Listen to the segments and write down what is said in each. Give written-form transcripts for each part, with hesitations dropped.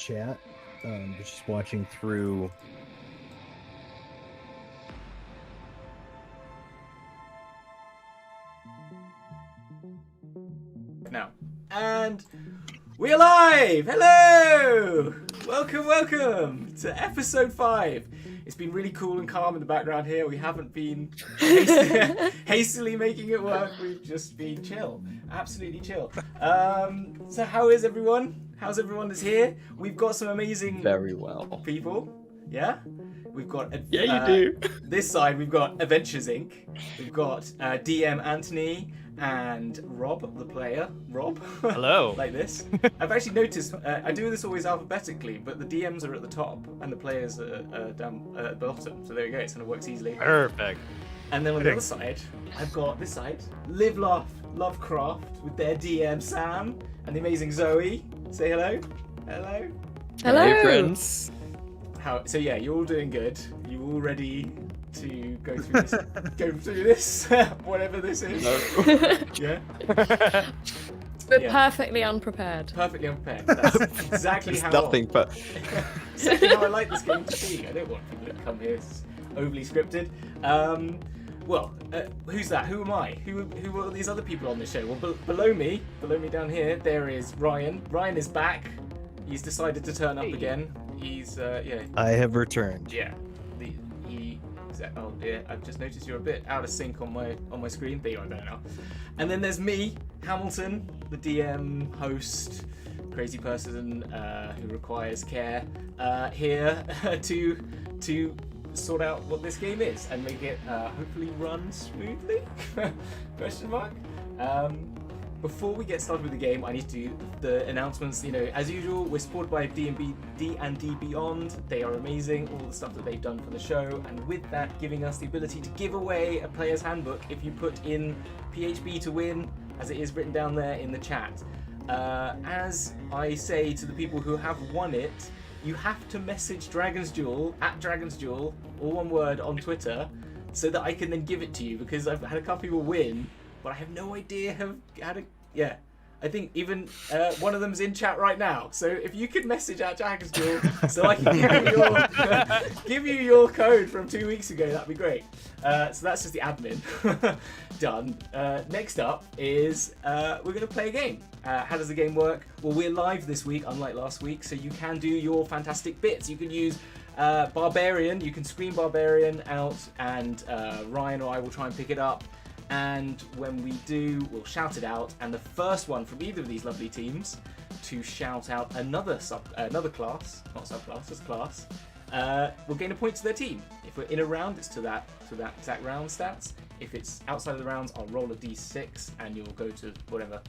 chat. Just watching through. Now. And we're live! Hello! Welcome to episode 5. It's been really cool and calm in the background here. We haven't been hastily making it work. We've just been chill. Absolutely chill. So how is everyone? How's everyone that's here? We've got some amazing very well people. Yeah? We've got you do. This side we've got Adventures Inc. We've got DM Anthony and Rob, the player. Rob. Hello. Like this. I've actually noticed, I do this always alphabetically, but the DMs are at the top and the players are down at the bottom. So there you go, it kind of works easily. Perfect. And then on the other side, I've got this side, Live, Laugh, Lovecraft with their DM Sam and the amazing Zoe. Say hello. Hello. Hello. Hey, friends. So yeah, you're all doing good. You all ready to go through this? Whatever this is. No. Yeah. We're perfectly unprepared. Perfectly unprepared. That's exactly It's how. nothing but. Exactly how I like this game to be. I don't want people to come here overly scripted. Who's that? Who am I? Who are these other people on this show? Well, below me down here, there is Ryan. Ryan is back. He's decided to turn up again. He's yeah. I have returned. Yeah. Oh dear, I've just noticed you're a bit out of sync on my screen. There you are there now. And then there's me, Hamilton, the DM host, crazy person who requires care, here to sort out what this game is and make it hopefully run smoothly. Question mark. Before we get started with the game, I need to do the announcements. You know, as usual, we're supported by D&D Beyond. They are amazing, all the stuff that they've done for the show, and with that, giving us the ability to give away a player's handbook if you put in PHB to win, as it is written down there in the chat. As I say to the people who have won it, you have to message Dragon's Duel, @Dragonsduel, all one word, on Twitter, so that I can then give it to you, because I've had a couple people win, but I have no idea how to. Yeah, I think even one of them's in chat right now. So if you could message Dragon's Duel, so I can give you your code from 2 weeks ago, that'd be great. So that's just the admin done. Next up is we're going to play a game. How does the game work? Well, we're live this week, unlike last week, so you can do your fantastic bits. You can use Barbarian. You can scream Barbarian out, and Ryan or I will try and pick it up. And when we do, we'll shout it out, and the first one from either of these lovely teams to shout out another class, not subclass, just class, will gain a point to their team. If we're in a round, it's to that exact round stats. If it's outside of the rounds, I'll roll a d6, and you'll go to whatever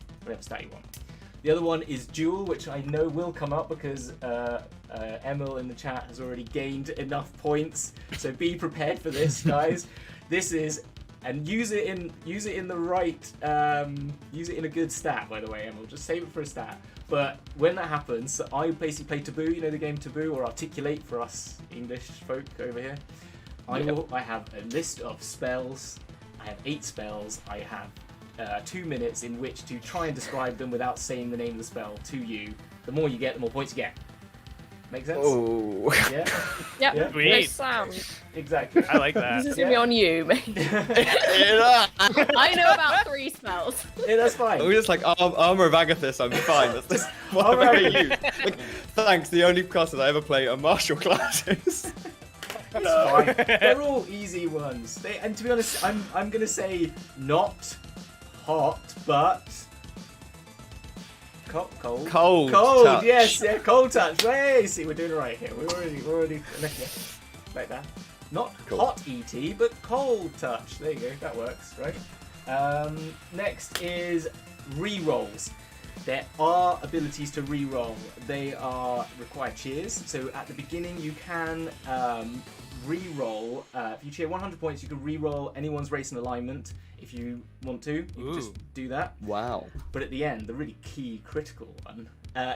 stat you want. The other one is Duel, which I know will come up because Emil in the chat has already gained enough points. So be prepared for this, guys. This is. And use it in the right, use it in a good stat, by the way, and we'll just save it for a stat. But when that happens, so I basically play Taboo, you know the game Taboo, or Articulate for us English folk over here. I have a list of spells. I have 8 spells. I have 2 minutes in which to try and describe them without saying the name of the spell to you. The more you get, the more points you get. Make sense? Oh. Yeah? Yep. Yeah? Sweet. Sound. Exactly. I like that. This is gonna be on you, mate. I know about 3 spells. Yeah, that's fine. We're just like Armor of Agathis. I'm fine. That's just what Armor of about you? Like, thanks. The only classes I ever play are martial classes. It's fine. They're all easy ones. And to be honest, I'm gonna say not hot, but cold. Cold touch. Yes, yeah, cold touch. Hey, see, we're doing it right here. We're already like that. Not cool. Hot ET, but cold touch. There you go. That works, right? Next is re-rolls. There are abilities to re-roll. They require cheers. So at the beginning, you can re-roll. If you cheer 100 points, you can re-roll anyone's race and alignment. If you want to, you can just do that. Wow. But at the end, the really key critical one,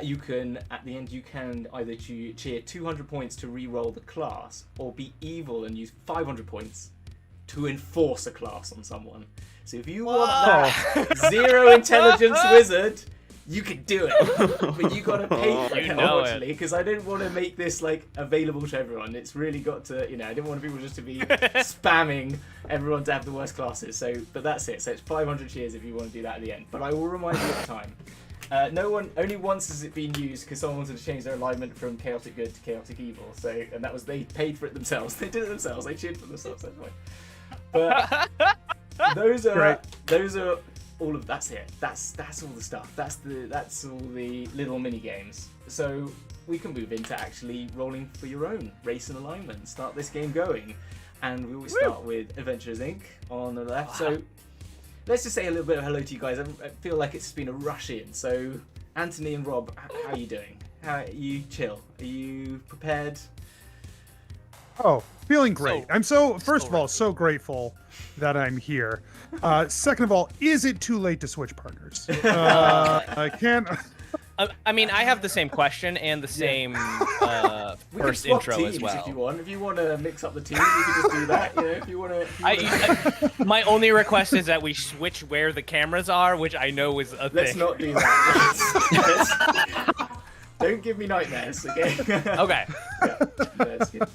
you can either cheer 200 points to re-roll the class, or be evil and use 500 points to enforce a class on someone. So if you want that 0 intelligence wizard, You can do it, but you gotta pay for it, You know it. unfortunately, because I didn't want to make this like available to everyone. It's really got to, you know, I didn't want people just to be spamming everyone to have the worst classes. So, but that's it. So it's 500 cheers if you want to do that at the end. But I will remind you at the time. Only once has it been used because someone wanted to change their alignment from chaotic good to chaotic evil. So, and that was they paid for it themselves. They did it themselves. They cheered for themselves. That's fine. But those are all of that's it. That's all the stuff. That's all the little mini games. So we can move into actually rolling for your own race and alignment. Start this game going, and we always start with Adventurers Inc. on the left. So let's just say a little bit of hello to you guys. I feel like it's been a rush in. So Anthony and Rob, how are you doing? How are you chill? Are you prepared? Oh, feeling great. First of all, ready. so grateful that I'm here. Second of all, is it too late to switch partners? I can't. I mean, I have the same question and the same We first can swap intro teams as well. if you want. If you want to mix up the teams, we can just do that. You know, if you want to. My only request is that we switch where the cameras are, which I know is a Let's thing. not do that. Don't give me nightmares, okay? Okay. Yeah, that's good.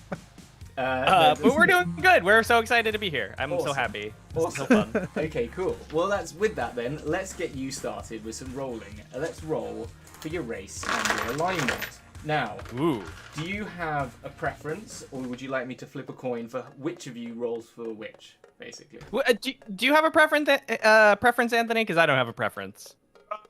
But we're doing good. We're so excited to be here. I'm so Awesome. happy. This is so Awesome. fun. Okay, cool. Well, that's with that then. Let's get you started with some rolling. Let's roll for your race and your alignment. Now, Ooh. do you have a preference, or would you like me to flip a coin for which of you rolls for which, basically? Do you have a preference, Anthony? Because I don't have a preference.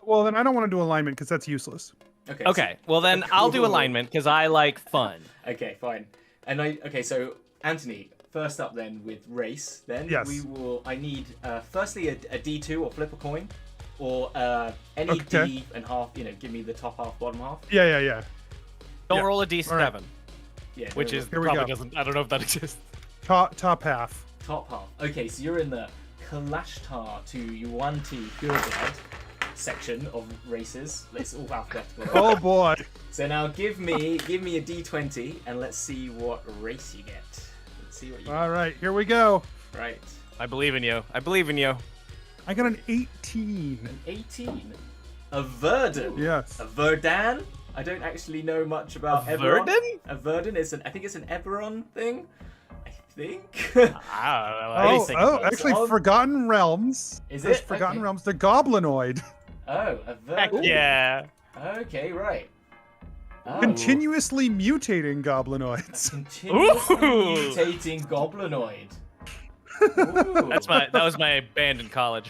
Well, then I don't want to do alignment because that's useless. Okay. Okay. Well, then I'll do Cool. alignment because I like fun. Okay, fine. And so Anthony, first up then with race. Then Yes. I need firstly a D2 or flip a coin, or any Okay. D and half. You know, give me the top half, bottom half. Yeah. Don't Yeah. roll a D7, Alright. Yeah. which no, is Here we probably go. doesn't. I don't know if that exists. Top half. top half. Okay, so you're in the Kalashtar to Yuan-Ti Pureblood section of races. It's all alphabetical. Oh boy. So now give me a D20 and let's see what race you get. Let's see what you All right, here we go. get. Right. I believe in you. I believe in you. I got an 18. An 18. A Verdun. Yes. A Verdun. I don't actually know much about A Eberron. Verdun? A Verdun is I think it's an Eberron thing. I think. I don't know anything. about this. Actually, Oh. Forgotten Realms. Is There's it? Forgotten Okay. Realms. The Goblinoid. Oh, a Heck Verdun. yeah. Okay, right. Oh. Continuously mutating Goblinoids. Continuously Ooh. mutating Goblinoid. Ooh. That was my band in college.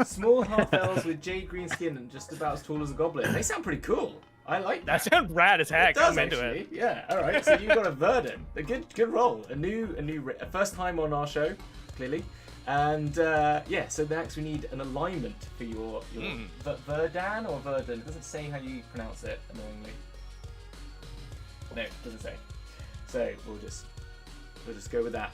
Small half elves with jade green skin and just about as tall as a goblin. They sound pretty cool. I like That that. sounds rad as heck. It does I'm into actually. it. Yeah. All right. So you got a Verdun. A good roll. A first time on our show, clearly. And yeah. So next we need an alignment for your Verdun or Verdun. It doesn't say how you pronounce it. Annoyingly. No, it doesn't say. So we'll just go with that.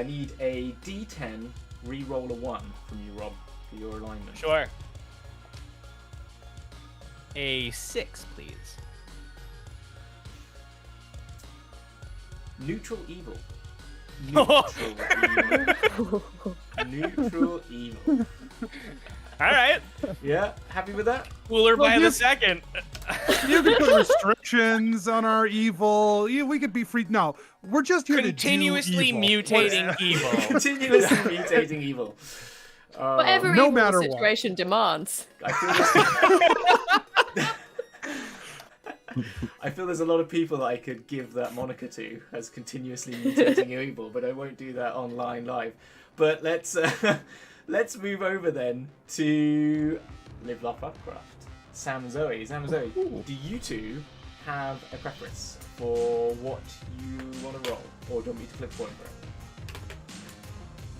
Need a D10. Re-roll a 1 from you, Rob, for your alignment. Sure. A 6, please. Neutral evil. Neutral evil. Neutral evil. All right. Yeah, happy with that? Cooler Well, by the you- second. You could put restrictions on our evil. We could be free. No, we're just here Continuously to do evil. mutating evil. Continuously mutating evil. Whatever no evil matter the what. situation demands. I feel there's a lot of people that I could give that moniker to as continuously mutating evil, but I won't do that online live. But let's move over then to Live Laugh Lovecraft. Sam and Zoe. Do you two have a preference for what you want to roll, or do you want me to flip a coin for it?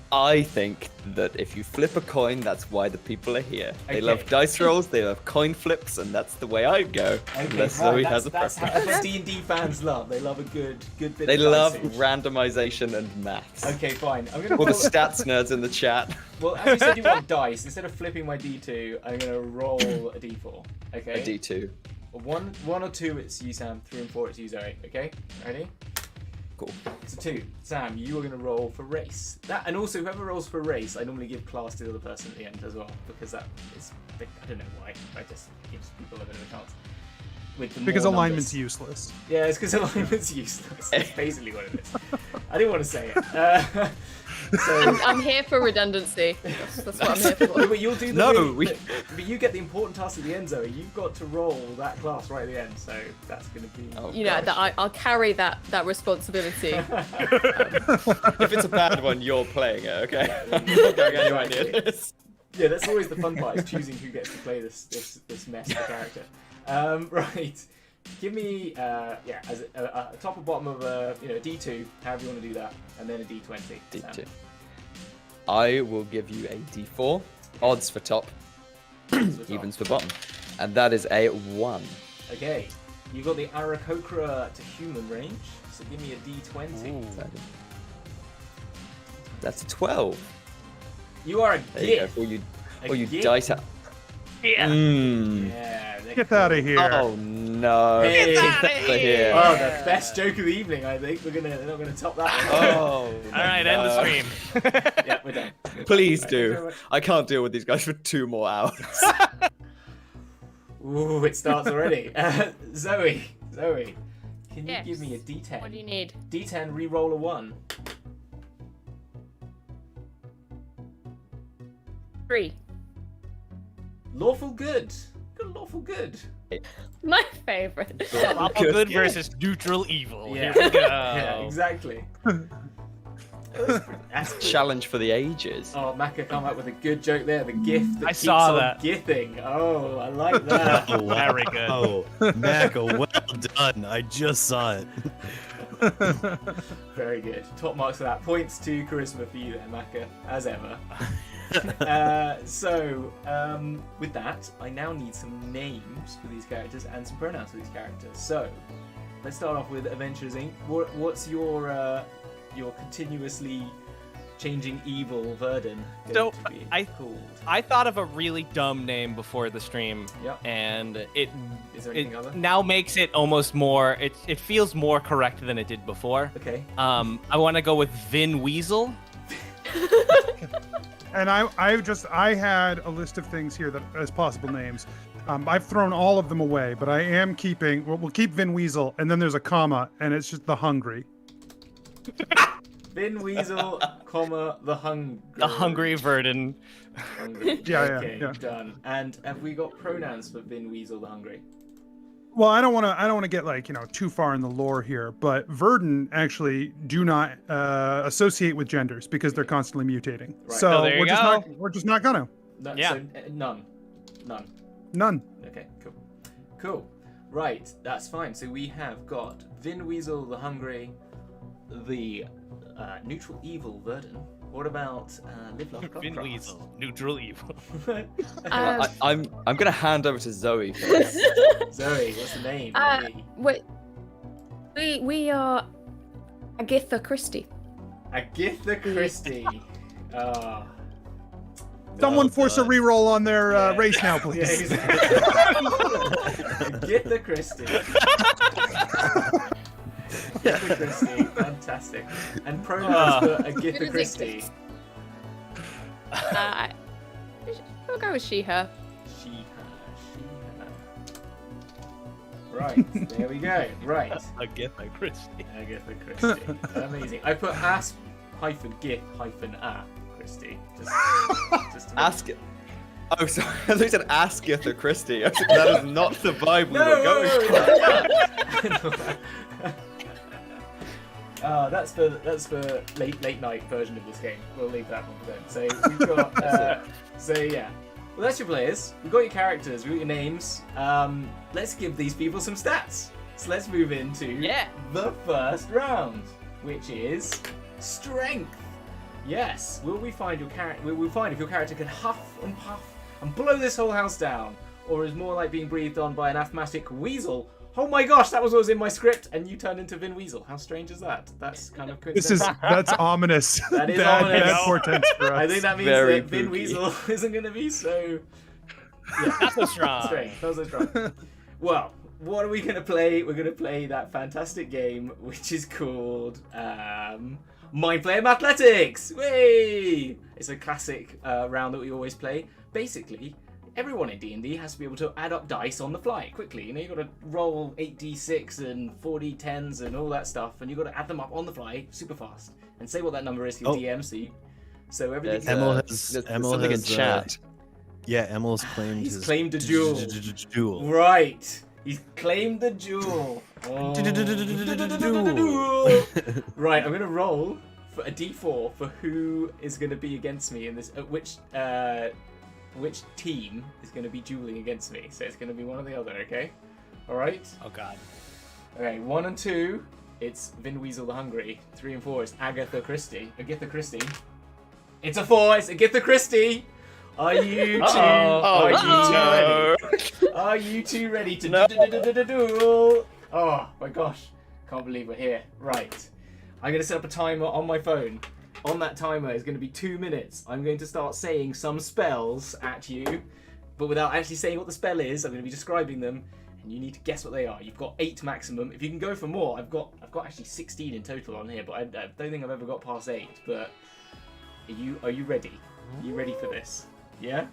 I think that if you flip a coin, that's why the people are here. They Okay. love dice rolls, they love coin flips, and that's the way I go. Unless Zoe has a that's preference. what D&D fans love. They love a good bit They of love dicing. randomization and maths. Okay, fine. I'm gonna All the roll- stats nerds in the chat. Well, as you said you want dice, instead of flipping my D2, I'm gonna roll a D4. Okay. A D2. One or two, it's you, Sam. 3 and 4, it's you, Zoe. Okay. Ready? Cool. So 2. Sam, you are going to roll for race. That, and also whoever rolls for race, I normally give class to the other person at the end as well, because that is, I don't know why, I just gives people a bit of a chance. With the Because more alignment's numbers. useless. Yeah, it's because alignment's useless. That's basically what it is. I didn't want to say it. So, I'm here for redundancy. That's what I'm here for. but you'll do the but you get the important task at the end, Zoe. You've got to roll that class right at the end, so that's going to be. Oh, You know, gosh. I'll carry that responsibility. If it's a bad one, you're playing it, okay? I'm not going anywhere near this. Yeah, that's always the fun part, is choosing who gets to play this mess of a character. Right, give me as a top or bottom of a D2, however you want to do that, and then a D20. D2. Sam. I will give you a D4. Odds for top, evens for bottom, and that is a 1. Okay, you got the Aarakocra to human range, so give me a D20. That's a 12. You are a There you go. git. All you git? dice out. Yeah. Yeah. Get out of here. Oh no! Hey. Get out of here! Oh, the best joke of the evening. I think they're not gonna top that one. Oh, All right, end the stream. Yeah, we're done. Please Thank you very do. much. I can't deal with these guys for 2 more hours. Ooh, it starts already. Zoe, can you Yes. give me a D10? What do you need? D10, re-roll a 1. 3. Lawful good. Good lawful good. My favourite. Lawful good versus neutral evil. Yeah. Here we go. Yeah, exactly. That's good. Challenge for the ages. Oh, Maka come up with a good joke there. The gift that I keeps saw on that. gifting. Oh, I like that. Oh, wow. Very good. Oh, Maka, well done. I just saw it. Very good. Top marks for that. Points to charisma for you there, Maka, as ever. With that, I now need some names for these characters and some pronouns for these characters. So, let's start off with Adventures Inc. What's your continuously changing evil Verdun going So, to be I- called? I thought of a really dumb name before the stream, Yep. and it Is there anything other? now makes it almost more. It feels more correct than it did before. Okay. I want to go with Vin Weasel. And I had a list of things here that as possible names. I've thrown all of them away, but I am keeping. We'll keep Vin Weasel, and then there's a comma, and it's just the Hungry. Vin Weasel, comma, the Hungry. The Hungry Verdun. Hungry. Yeah, okay, yeah. done. And have we got pronouns for Vin Weasel, the Hungry? Well, I don't want to get too far in the lore here, but Verdun actually do not associate with genders because they're constantly mutating. Right. So Oh, there you go. we're just not gonna. No, Yeah. So, none. None. Okay, cool. Right, that's fine. So we have got Vin Weasel, the Hungry, the neutral evil Verdun. What about Live Lovecraft? Vin Weasel, neutral evil. I'm gonna hand over to Zoe first. Zoe, what's the name? Wait. We are Agatha Christie. Agatha Christie. Someone Well force a done. reroll on their Yeah. race now, Yeah, please. exactly. Agatha Christie. Agatha Christie, fantastic. And pronouns for Agatha Good Christie. We'll go with she, her. She, her. Right, there we go. Right, Agatha Christie. Agatha Christie. Amazing. I put asp-gith-a Christie. Just to make- Ask it. Oh, sorry. I thought you said Asketh or Christie. I was like, that is not the vibe we were going for. That's for late night version of this game. We'll leave that one for then. So we've got Well, that's your players. We've got your characters. We've got your names. Let's give these people some stats. So let's move into the first round, which is strength. Yes. Will we find your character? Will we find if your character can huff and puff and blow this whole house down, or is more like being breathed on by an asthmatic weasel? Oh my gosh, that was what was in my script, and you turned into Vin Weasel. How strange is that? That's kind of That's ominous. That is bad, ominous. Bad portents for us. I think that means Very that Vin spooky. Weasel isn't going to be so. Yeah, Not so strong. strange. Not so strong. Well, what are we gonna play? We're gonna play that fantastic game, which is called Mind Flame Athletics. Way! It's a classic round that we always play. Basically, everyone in D&D has to be able to add up dice on the fly quickly. You know, you got to roll 8d6 and 4d10s and all that stuff, and you got to add them up on the fly super fast and say what that number is to your DM. So everything. There's something in chat. Yeah, Emil's claimed He's his claimed a duel. Duel. Right. He's claimed the duel. Oh. Right, I'm gonna roll for a d4 for who is gonna be against me in this. Which team is gonna be dueling against me? So it's gonna be one or the other. Okay. All right. Oh God. Okay. 1 and 2, it's Vin Weasel the Hungry. 3 and 4 is Agatha Christie. It's a 4. It's Agatha Christie. Are you two? Are you two ready to duel? Oh my gosh, can't believe we're here. Right, I'm gonna set up a timer on my phone. On that timer is gonna be 2 minutes. I'm going to start saying some spells at you, but without actually saying what the spell is. I'm gonna be describing them, and you need to guess what they are. You've got 8 maximum. If you can go for more, I've got actually 16 in total on here, but I don't think I've ever got past 8. But are you ready? Are you ready for this? Yeah.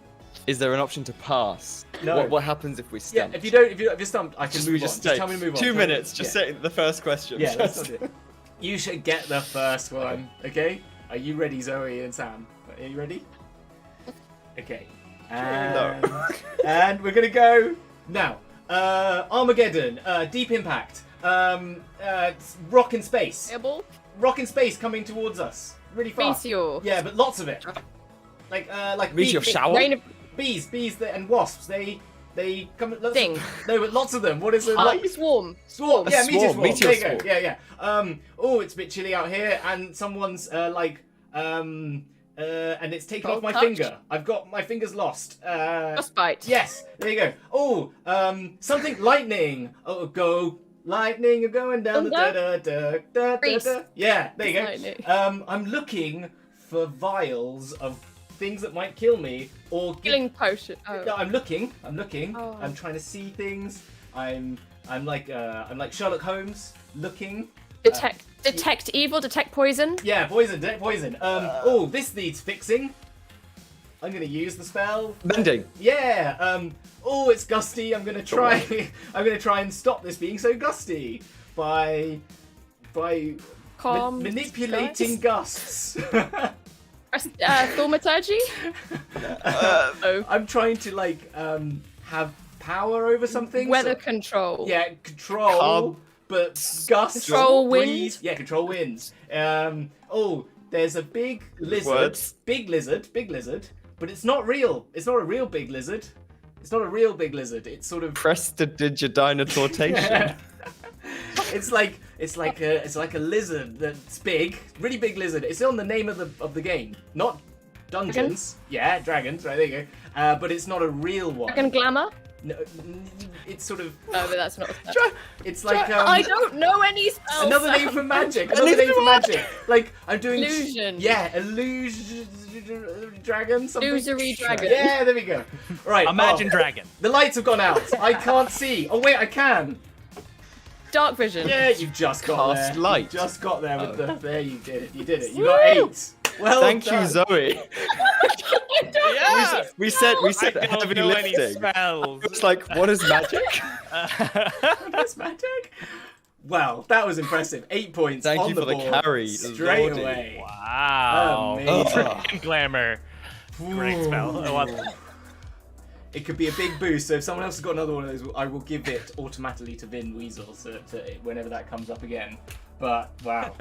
Is there an option to pass? No. What happens if we Yeah. stump? If you're stumped, I can Just move we on. just Just stay. tell me to move on. 2 minutes. Just say the first question. Yeah. That's not it. You should get the first one. Okay. Are you ready, Zoe and Sam? Are you ready? Okay. And, and we're gonna go now. Armageddon. Deep Impact. Rock in space. Airball. Rock in space coming towards us. Really fast. Meteor. Yeah, but lots of it. Like Meteor bees, shower. Rain of bees and wasps. They come. Sting. No, but lots of them. What is it? Swarm. Swarm. A Yeah, swarm, meteor swarm. meteor There you swarm. go. Yeah. Oh, it's a bit chilly out here, and someone's and it's taken off my Touch. finger. I've got my fingers lost. Frostbite. Yes. There you go. Oh, something lightning. Oh, go. Lightning, you're going down the Freeze. Yeah, there you Lightning. go. I'm looking for vials of things that might kill me or Healing potion. Oh. No, I'm looking. Oh. I'm trying to see things. I'm like Sherlock Holmes looking. Detect evil. Detect poison. Yeah, poison. Oh, this needs fixing. I'm gonna use the spell. Mending. Yeah. Oh, it's gusty. I'm gonna try. I'm gonna try and stop this being so gusty by Calm. manipulating gusts. Thaumaturgy. Oh. I'm trying to have power over something. Weather control. Yeah, control. Calm. But gusts. Control breeze. wind. Yeah, control winds. Oh, there's a big lizard. Words. Big lizard. But it's not real. It's not a real big lizard. It's not a real big lizard. It's sort of. Prestidigitatortation. It's like a lizard that's big, really big lizard. It's on the name of the game, not dungeons. Dragons? Yeah, dragons. Right, there you go. But it's not a real one. Dragon glamour. No, it's sort of. No, but that's not. A spell. It's like I don't know any spells. another name for magic. Another name for magic. Like I'm doing. Illusion. Yeah, illusion. Dragon. Something. Illusory dragon. Yeah, there we go. Right. Imagine oh, Dragon. the lights have gone out. I can't see. Oh wait, I can. Dark vision. Yeah, you've just got Cast there. light. You just got there with the. There, you did it. You did it. You Woo! got 8. Well Thank done. you, Zoe. Yeah. We said I don't heavy know any lifting. spells. It's like, what is magic? That's magic. Well, that was impressive. 8 points. Thank on you the for the board carry, Straight Lordy. away. Wow. Amazing. Dragon glamour. Great spell. I love it. It could be a big boost. So if someone else has got another one of those, I will give it automatically to Vin Weasel to whenever that comes up again. But wow.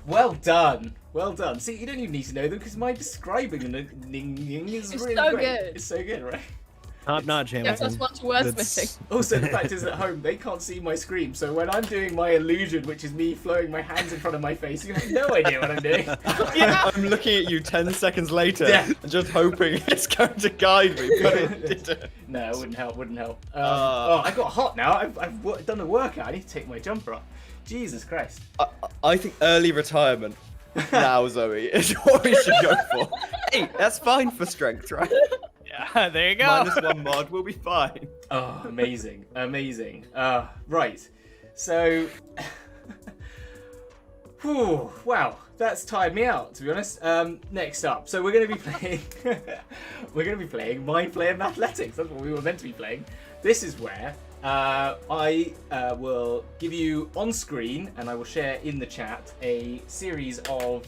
Well done. Well done. See, you don't even need to know them because my describing is It's really so great. good. It's so good, right? Top notch, Yes, Hamilton. that's much wordsmithing. Also, the fact is at home, they can't see my screen. So when I'm doing my illusion, which is me flowing my hands in front of my face, you have no idea what I'm doing. I'm looking at you 10 seconds later Yeah. and just hoping it's going to guide me, but it didn't. No, it wouldn't help. Oh, I got hot now. I've done the workout. I need to take my jumper off. Jesus Christ. I think early retirement now, Zoe, is what we should go for. Hey, that's fine for strength, right? Yeah, there you go. -1 mod, we'll be fine. Oh, amazing, amazing. Right. So, whew, wow, that's tired me out, to be honest. Next up, so we're going to be playing. We're going to be playing Mind Flayer Athletics. That's what we were meant to be playing. This is where I will give you on screen, and I will share in the chat a series of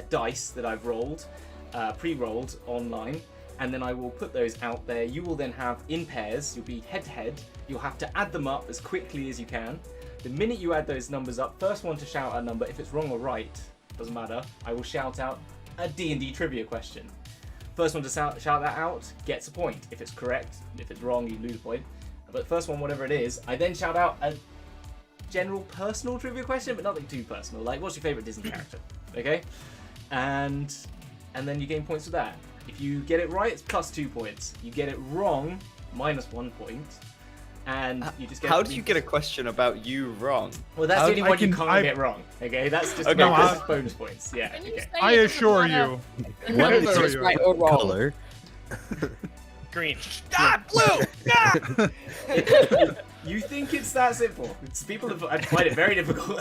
dice that I've rolled, pre-rolled online, and then I will put those out there. You will then have in pairs. You'll be head-to-head. You'll have to add them up as quickly as you can. The minute you add those numbers up, first one to shout a number, if it's wrong or right, doesn't matter. I will shout out a D&D trivia question. First one to shout that out gets a point. If it's correct, if it's wrong, you lose a point. But first one, whatever it is, I then shout out a general personal trivia question, but nothing too personal. Like, what's your favorite Disney character? Okay, and then you gain points for that. If you get it right, it's +2 points. You get it wrong, -1 point, and you just get. How do you get a question about you wrong? Well, that's How the only do- one you I can't can- get wrong. Okay, that's just Okay. no, No, that's I- just bonus points. Yeah. When you Okay. say I it doesn't assure matter you. the What number is is your right or wrong. color? Green. Ah, blue. Ah! You think it's that simple? People have find it very difficult.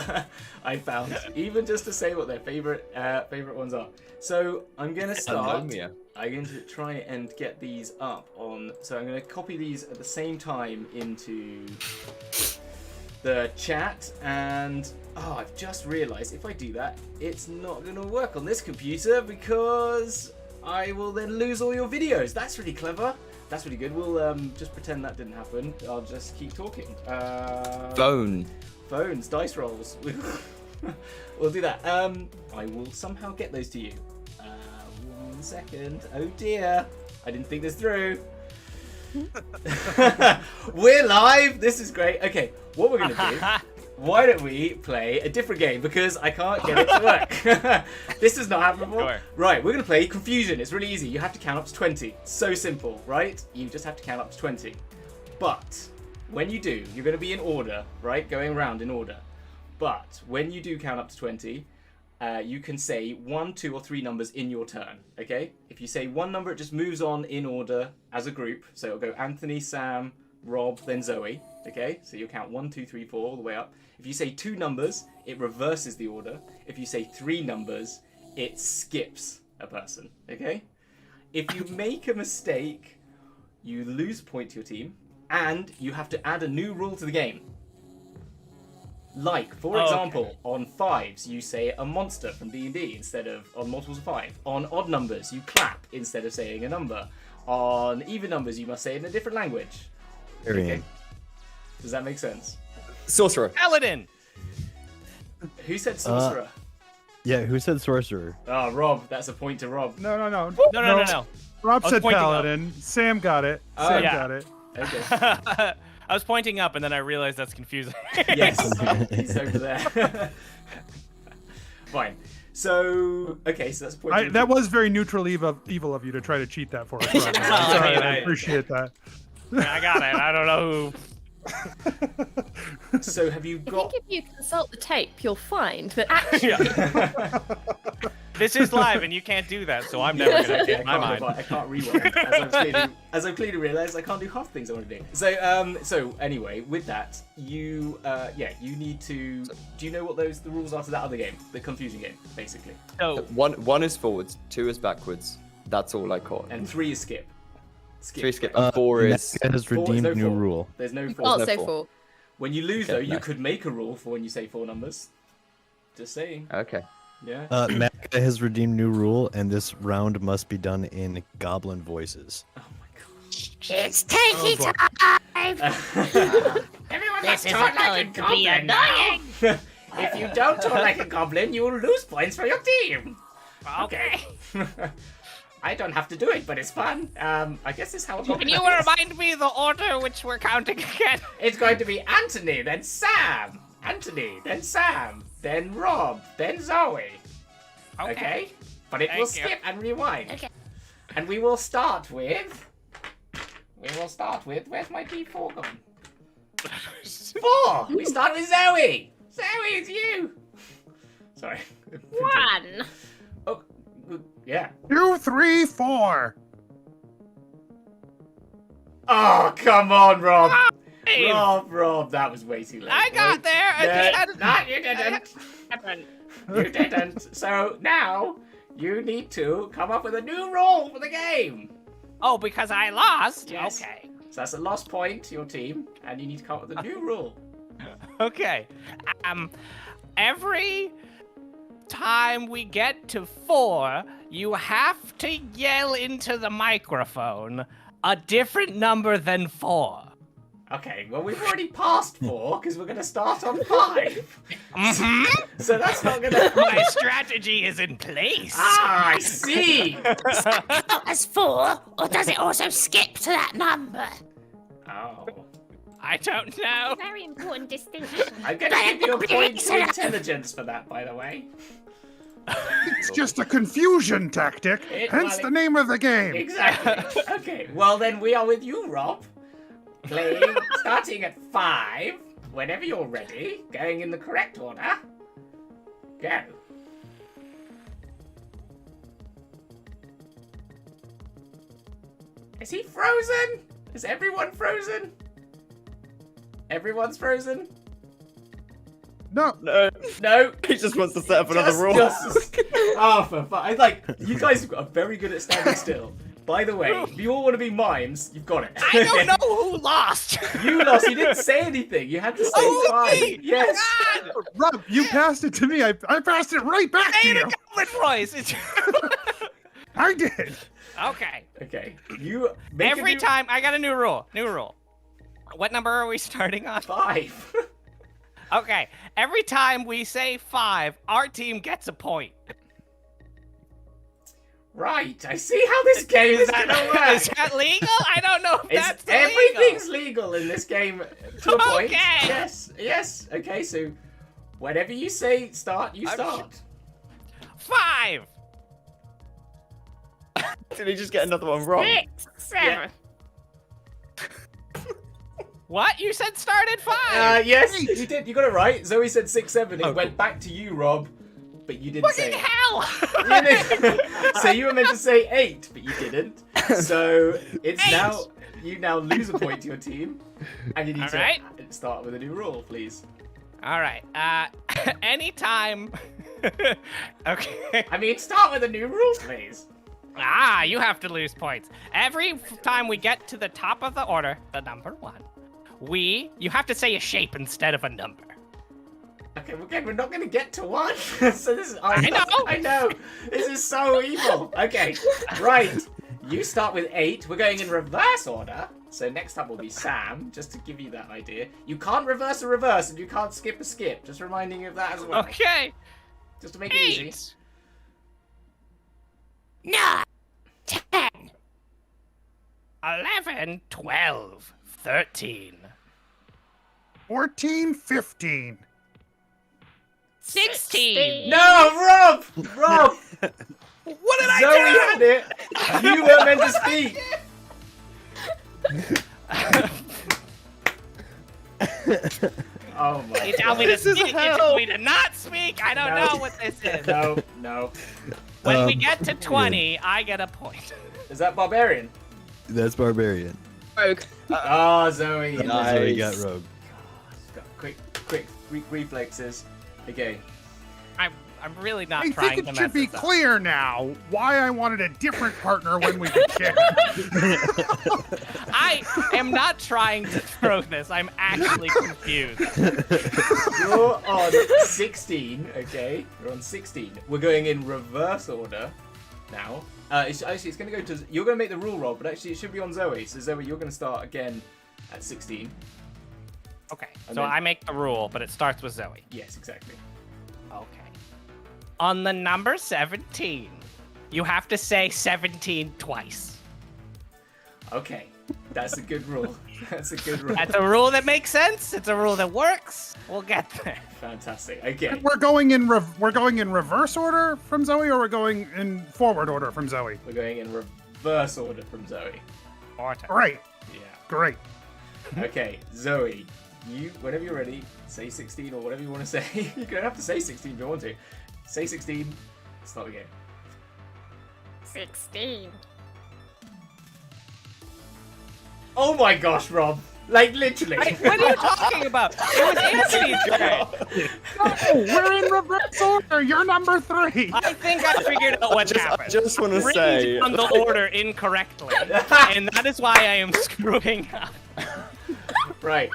I found, even just to say what their favorite ones are. So I'm gonna start. Anomia. I'm going to try and get these up on. So I'm going to copy these at the same time into the chat, and I've just realised if I do that, it's not going to work on this computer because I will then lose all your videos. That's really clever. That's really good. We'll just pretend that didn't happen. I'll just keep talking. Phone. Phones, dice rolls. We'll do that. I will somehow get those to you. 1 second. Oh dear. I didn't think this through. We're live. This is great. Okay, what we're going to do, why don't we play a different game because I can't get it to work. This has not happened before. Sure. Right, we're going to play Confusion. It's really easy. You have to count up to 20. So simple, right? You just have to count up to 20. But when you do, you're going to be in order, right? Going around in order. But when you do count up to 20, you can say 1, 2, or 3 numbers in your turn, okay? If you say one number, it just moves on in order as a group. So it'll go Anthony, Sam, Rob, then Zoe, okay? So you'll count 1, 2, 3, 4, all the way up. If you say 2 numbers, it reverses the order. If you say 3 numbers, it skips a person, okay? If you make a mistake, you lose a point to your team, and you have to add a new rule to the game. Like, for example, on 5s, you say a monster from D&D instead of on multiples of 5. On odd numbers, you clap instead of saying a number. On even numbers, you must say it in a different language. Arian. Does that make sense? Sorcerer. Paladin. Who said sorcerer? Yeah, who said sorcerer? Oh, Rob. That's a point to Rob. No. No. Rob I was said pointing up. Paladin. Sam got it. Oh, Sam yeah. got it. Okay. I was pointing up, and then I realized that's confusing. Yes. He's over there. Fine. So, okay, so that's a point to That was very neutral evil of you to try to cheat that for us. Rob. I'm sorry, I appreciate that. I got it. I don't know who. So have you I got... think if you consult the tape, you'll find that actually Yeah. This is live, and you can't do that, so I'm never gonna get my mind. I can't rewind. As I've clearly realised, I can't do half the things I want to do. So anyway, with that, you need to. Do you know what the rules are to that other game, the Confusion game, basically? So, One is forwards, 2 is backwards. That's all I caught. And 3 is skip. 3 skip, and 4 is. Neka has 4 is redeemed no new 4. rule. There's no 4. can't no say four. 4. When you lose, Okay, though, you no. could make a rule for when you say 4 numbers. Just saying. Okay. Yeah. Neka has redeemed new rule, and this round must be done in goblin voices. Oh my god. It's taking time. Everyone This is going to be annoying. If you don't talk like a goblin, you will lose points for your team. Okay. I don't have to do it, but it's fun. I guess it's how a goblin can you is. remind me the order which we're counting again? It's going to be Anthony, then Sam. Anthony, then Sam, then Rob, then Zoe. Okay? But it will Thank you. skip and rewind. Okay. And we will start with... Where's my D4 gone? 4! We start with Zoe! Zoe, it's you! Sorry. 1. Oh, Yeah. 2, 3, 4. Oh, come on, Rob. Hey, Rob, that was way too late. I got there. Yeah. I No, you didn't. You didn't. So now you need to come up with a new rule for the game. Oh, because I lost? Yes. Okay. So that's a lost point to your team, and you need to come up with a new rule. Okay. Every time we get to 4, you have to yell into the microphone a different number than 4. Okay, well, we've already passed 4 because we're going to start on 5. Mm-hmm. So that's not going to. My strategy is in place. Ah, I see. Not as 4, or does it also skip to that number? Oh. I don't know. Very important distinction. I'm going to give you a point to intelligence for that, by the way. It's just a confusion tactic, hence the name of the game. Exactly. Okay, well, then we are with you, Rob. Playing, starting at 5, whenever you're ready, going in the correct order. Go. Is he frozen? Is everyone frozen? Everyone's frozen? No, No, No. he just wants to set up another rule. Oh, for fun. You guys are very good at standing still. By the way, if you all want to be mimes, you've got it. I don't know who lost. You lost. You didn't say anything. You had to say Oh, 5. me? Yes. God. Rob, you passed it to me. I passed it right back to Hey, you. the Goblin Voice. I did. Okay. Okay. You make Every a new time, I got a new rule. New rule. What number are we starting on? 5. Okay. Every time we say 5, our team gets a point. Right. I see how this game is going to work. Is that legal? I don't know if that's legal. Everything's legal in this game to a point. Okay. Yes. Yes. Okay. So, whenever you say start, you start. 5. Did he just get another one wrong? 6, 7. What? You said start at 5. Yes, you did. You got it right. Zoe said 6, 7. It Oh, went back to you, Rob, but you didn't say Fucking it. hell! You didn't. So you were meant to say 8, but you didn't. So it's 8. now you now lose a point to your team, and you need to Alright. start with a new rule, please. All right. Anytime. Okay. I mean, start with a new rule, please. Ah, you have to lose points. Every time we get to the top of the order, the number 1, you have to say a shape instead of a number. Okay, well, again, we're not going to get to 1. So this is. I know. I know. This is so evil. Okay, right. You start with 8. We're going in reverse order. So next up will be Sam, just to give you that idea. You can't reverse a reverse, and you can't skip a skip. Just reminding you of that as well. Okay. Just to make it easy. 8. 9, 10. 11, 12, 13. 14, 15. 16. No, Rob! Rob! What did Zoe I had it. You were meant to speak. Oh my You tell me to This is speak, you hell. tell me to not speak. I don't No. know what this is. No. When we get to 20, I get a point. Is that Barbarian? That's Barbarian. Rogue. Oh, Zoe. Nice. That's how he got Rogue. Got quick reflexes. Okay. I'm really not I trying think to it mess should be this up. clear now why I wanted a different partner when we began. I am not trying to throw this. I'm actually confused. You're on 16, okay? You're on 16. We're going in reverse order now. It's going to go to... You're going to make the rule, Rob, but actually it should be on Zoe. So Zoe, you're going to start again at 16. Okay, And so then- I make the rule, but it starts with Zoe. Yes, exactly. Okay. On the number 17, you have to say 17 twice. Okay. That's a good rule. That's a good rule. That's a rule that makes sense. It's a rule that works. We'll get there. Fantastic. Okay. We're going in reverse order from Zoe, or we're going in forward order from Zoe. We're going in reverse order from Zoe. Order. Great, Yeah. great. Okay, Zoe, whenever you're ready, say 16 or whatever you want to say. You don't have to say 16 if you want to. Say 16, start the game. 16. Oh my gosh, Rob. Like, literally. What are you talking about? It was Anthony's turn. No, we're in reverse order. You're number 3. I think I figured out what happened. I just want to Written say, on the order incorrectly, and that is why I am screwing up. Right.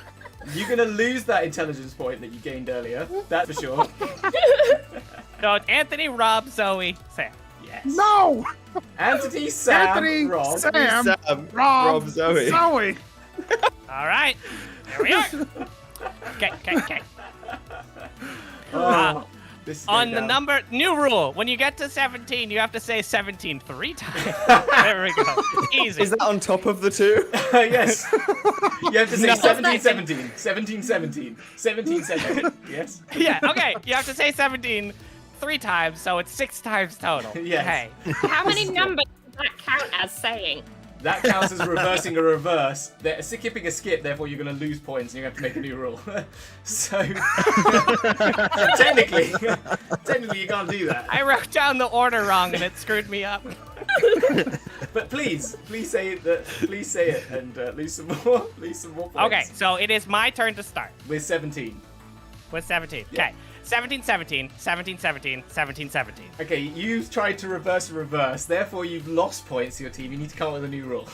You're going to lose that intelligence point that you gained earlier. That's for sure. So it's Anthony, Rob, Zoe, Sam. Yes. No! Anthony, Sam, Anthony, Rob. Sam, Sam, Rob, Zoe. Zoe. All right, here we are. Okay. Oh, this is On going the down. number, new rule: when you get to 17, you have to say 17 3 times. There we go. Easy. Is that on top of the 2? Yes. You have to say No. 17, 17, 17, 17, 17, 17. Yes? Yeah. Okay. You have to say 17 3 times, so it's 6 times total. Yes. Okay. How many numbers does that count as saying? That counts as reversing a reverse. Skipping a skip, therefore you're going to lose points and you have to make a new rule. So, technically you can't do that. I wrote down the order wrong and it screwed me up. But please say it and lose some more points. Okay, so it is my turn to start With 17. with 17. Yeah. Okay. 17 17, 17 17, 17 17. Okay, you've tried to reverse a reverse, therefore you've lost points to your team. You need to come up with a new rule.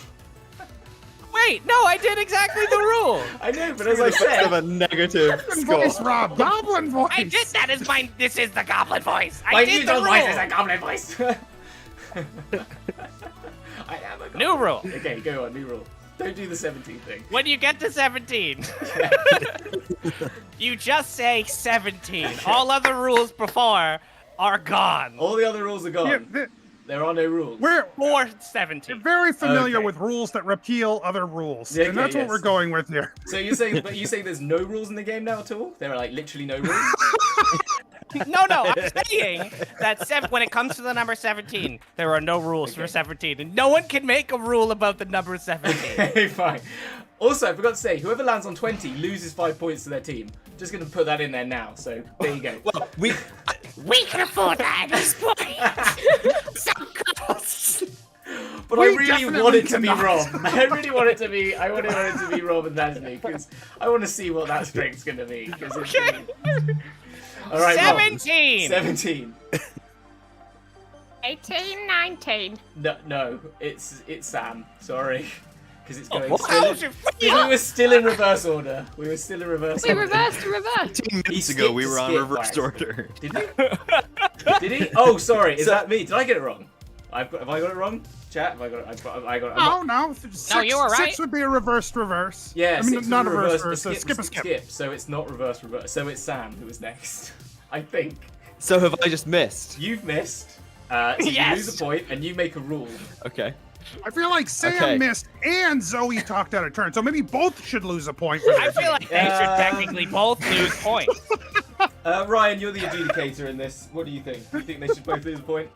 Wait, no, I did exactly the rule. I know, but as I Of said, a negative Goblin score. voice, Rob. Goblin voice. I did that is my this is the goblin voice. I my did new the dog rule. voice is a goblin voice. I am a goblin. New rule. Okay, go on, new rule. Don't do the 17 thing. When you get to 17, you just say 17. All other rules before are gone. All the other rules are gone. Yeah, There are no rules. we're For 17. very familiar Okay. with rules that repeal other rules, Yeah, and that's okay, what we're yes. going with here. So you say there's no rules in the game now at all? There are like literally no rules. No, I'm saying that when it comes to the number 17, there are no rules for 17, and no one can make a rule about the number 17. Okay, fine. Also, I forgot to say, whoever lands on 20 loses 5 points to their team. Just gonna put that in there now. So there you go. Well, we We can afford that at this point. Some costs. But I We really definitely want it to be cannot. Rob. I really want it to be. I want it to be Rob and Leslie because I want to see what that strength's gonna be. Because it's gonna be... All right, Rob. 17. 17. 18, 19. No, it's Sam. Sorry, because it's going. what? Still, we were still in reverse order. We were still in reverse We order. reversed to reverse. 15 minutes He ago, we skipped were on skip reverse by order. Did he? Did he? Oh, sorry. Is that me? Did I get it wrong? Have I got it wrong? Chat? Have I got it? I got it. I'm not- No. Six, you were right. 6 would be a reversed reverse. Yeah, I mean, six not a was reverse, but skip a skip. So it's not reverse. So it's Sam who was next. I think. so have I just missed? You've missed. So you Yes. lose a point and you make a rule. Okay. I feel like Sam Okay. missed and Zoe talked out of turn, so maybe both should lose a point. For I their feel like they should technically both lose points. Ryan, you're the adjudicator in this. What do you think? Do you think they should both lose a point?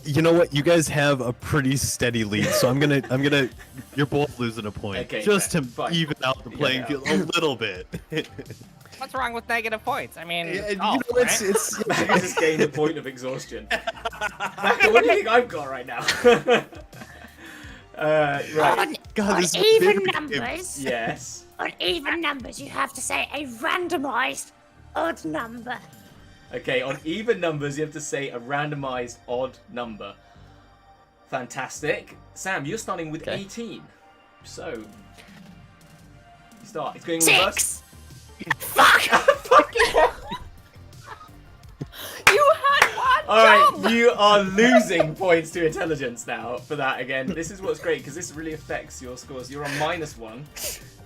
You know what? You guys have a pretty steady lead, so I'm gonna. You're both losing a point, Okay, just fair. to Fine. even out the playing Yeah. field a little bit. What's wrong with negative points? I mean, You golf, know, it's right? I just gained a point of exhaustion. Macca, what do you think I've got right now? Right. On, God, on this is even very- numbers, Yes. on even numbers, you have to say a randomized odd number. Okay, on even numbers, you have to say a randomized odd number. Fantastic. Sam, you're starting with Okay. 18. So, you start. It's going in reverse. 6. Fuck! You had one Alright, job! you are losing points to intelligence now for that again. This is what's great, because this really affects your scores. You're on -1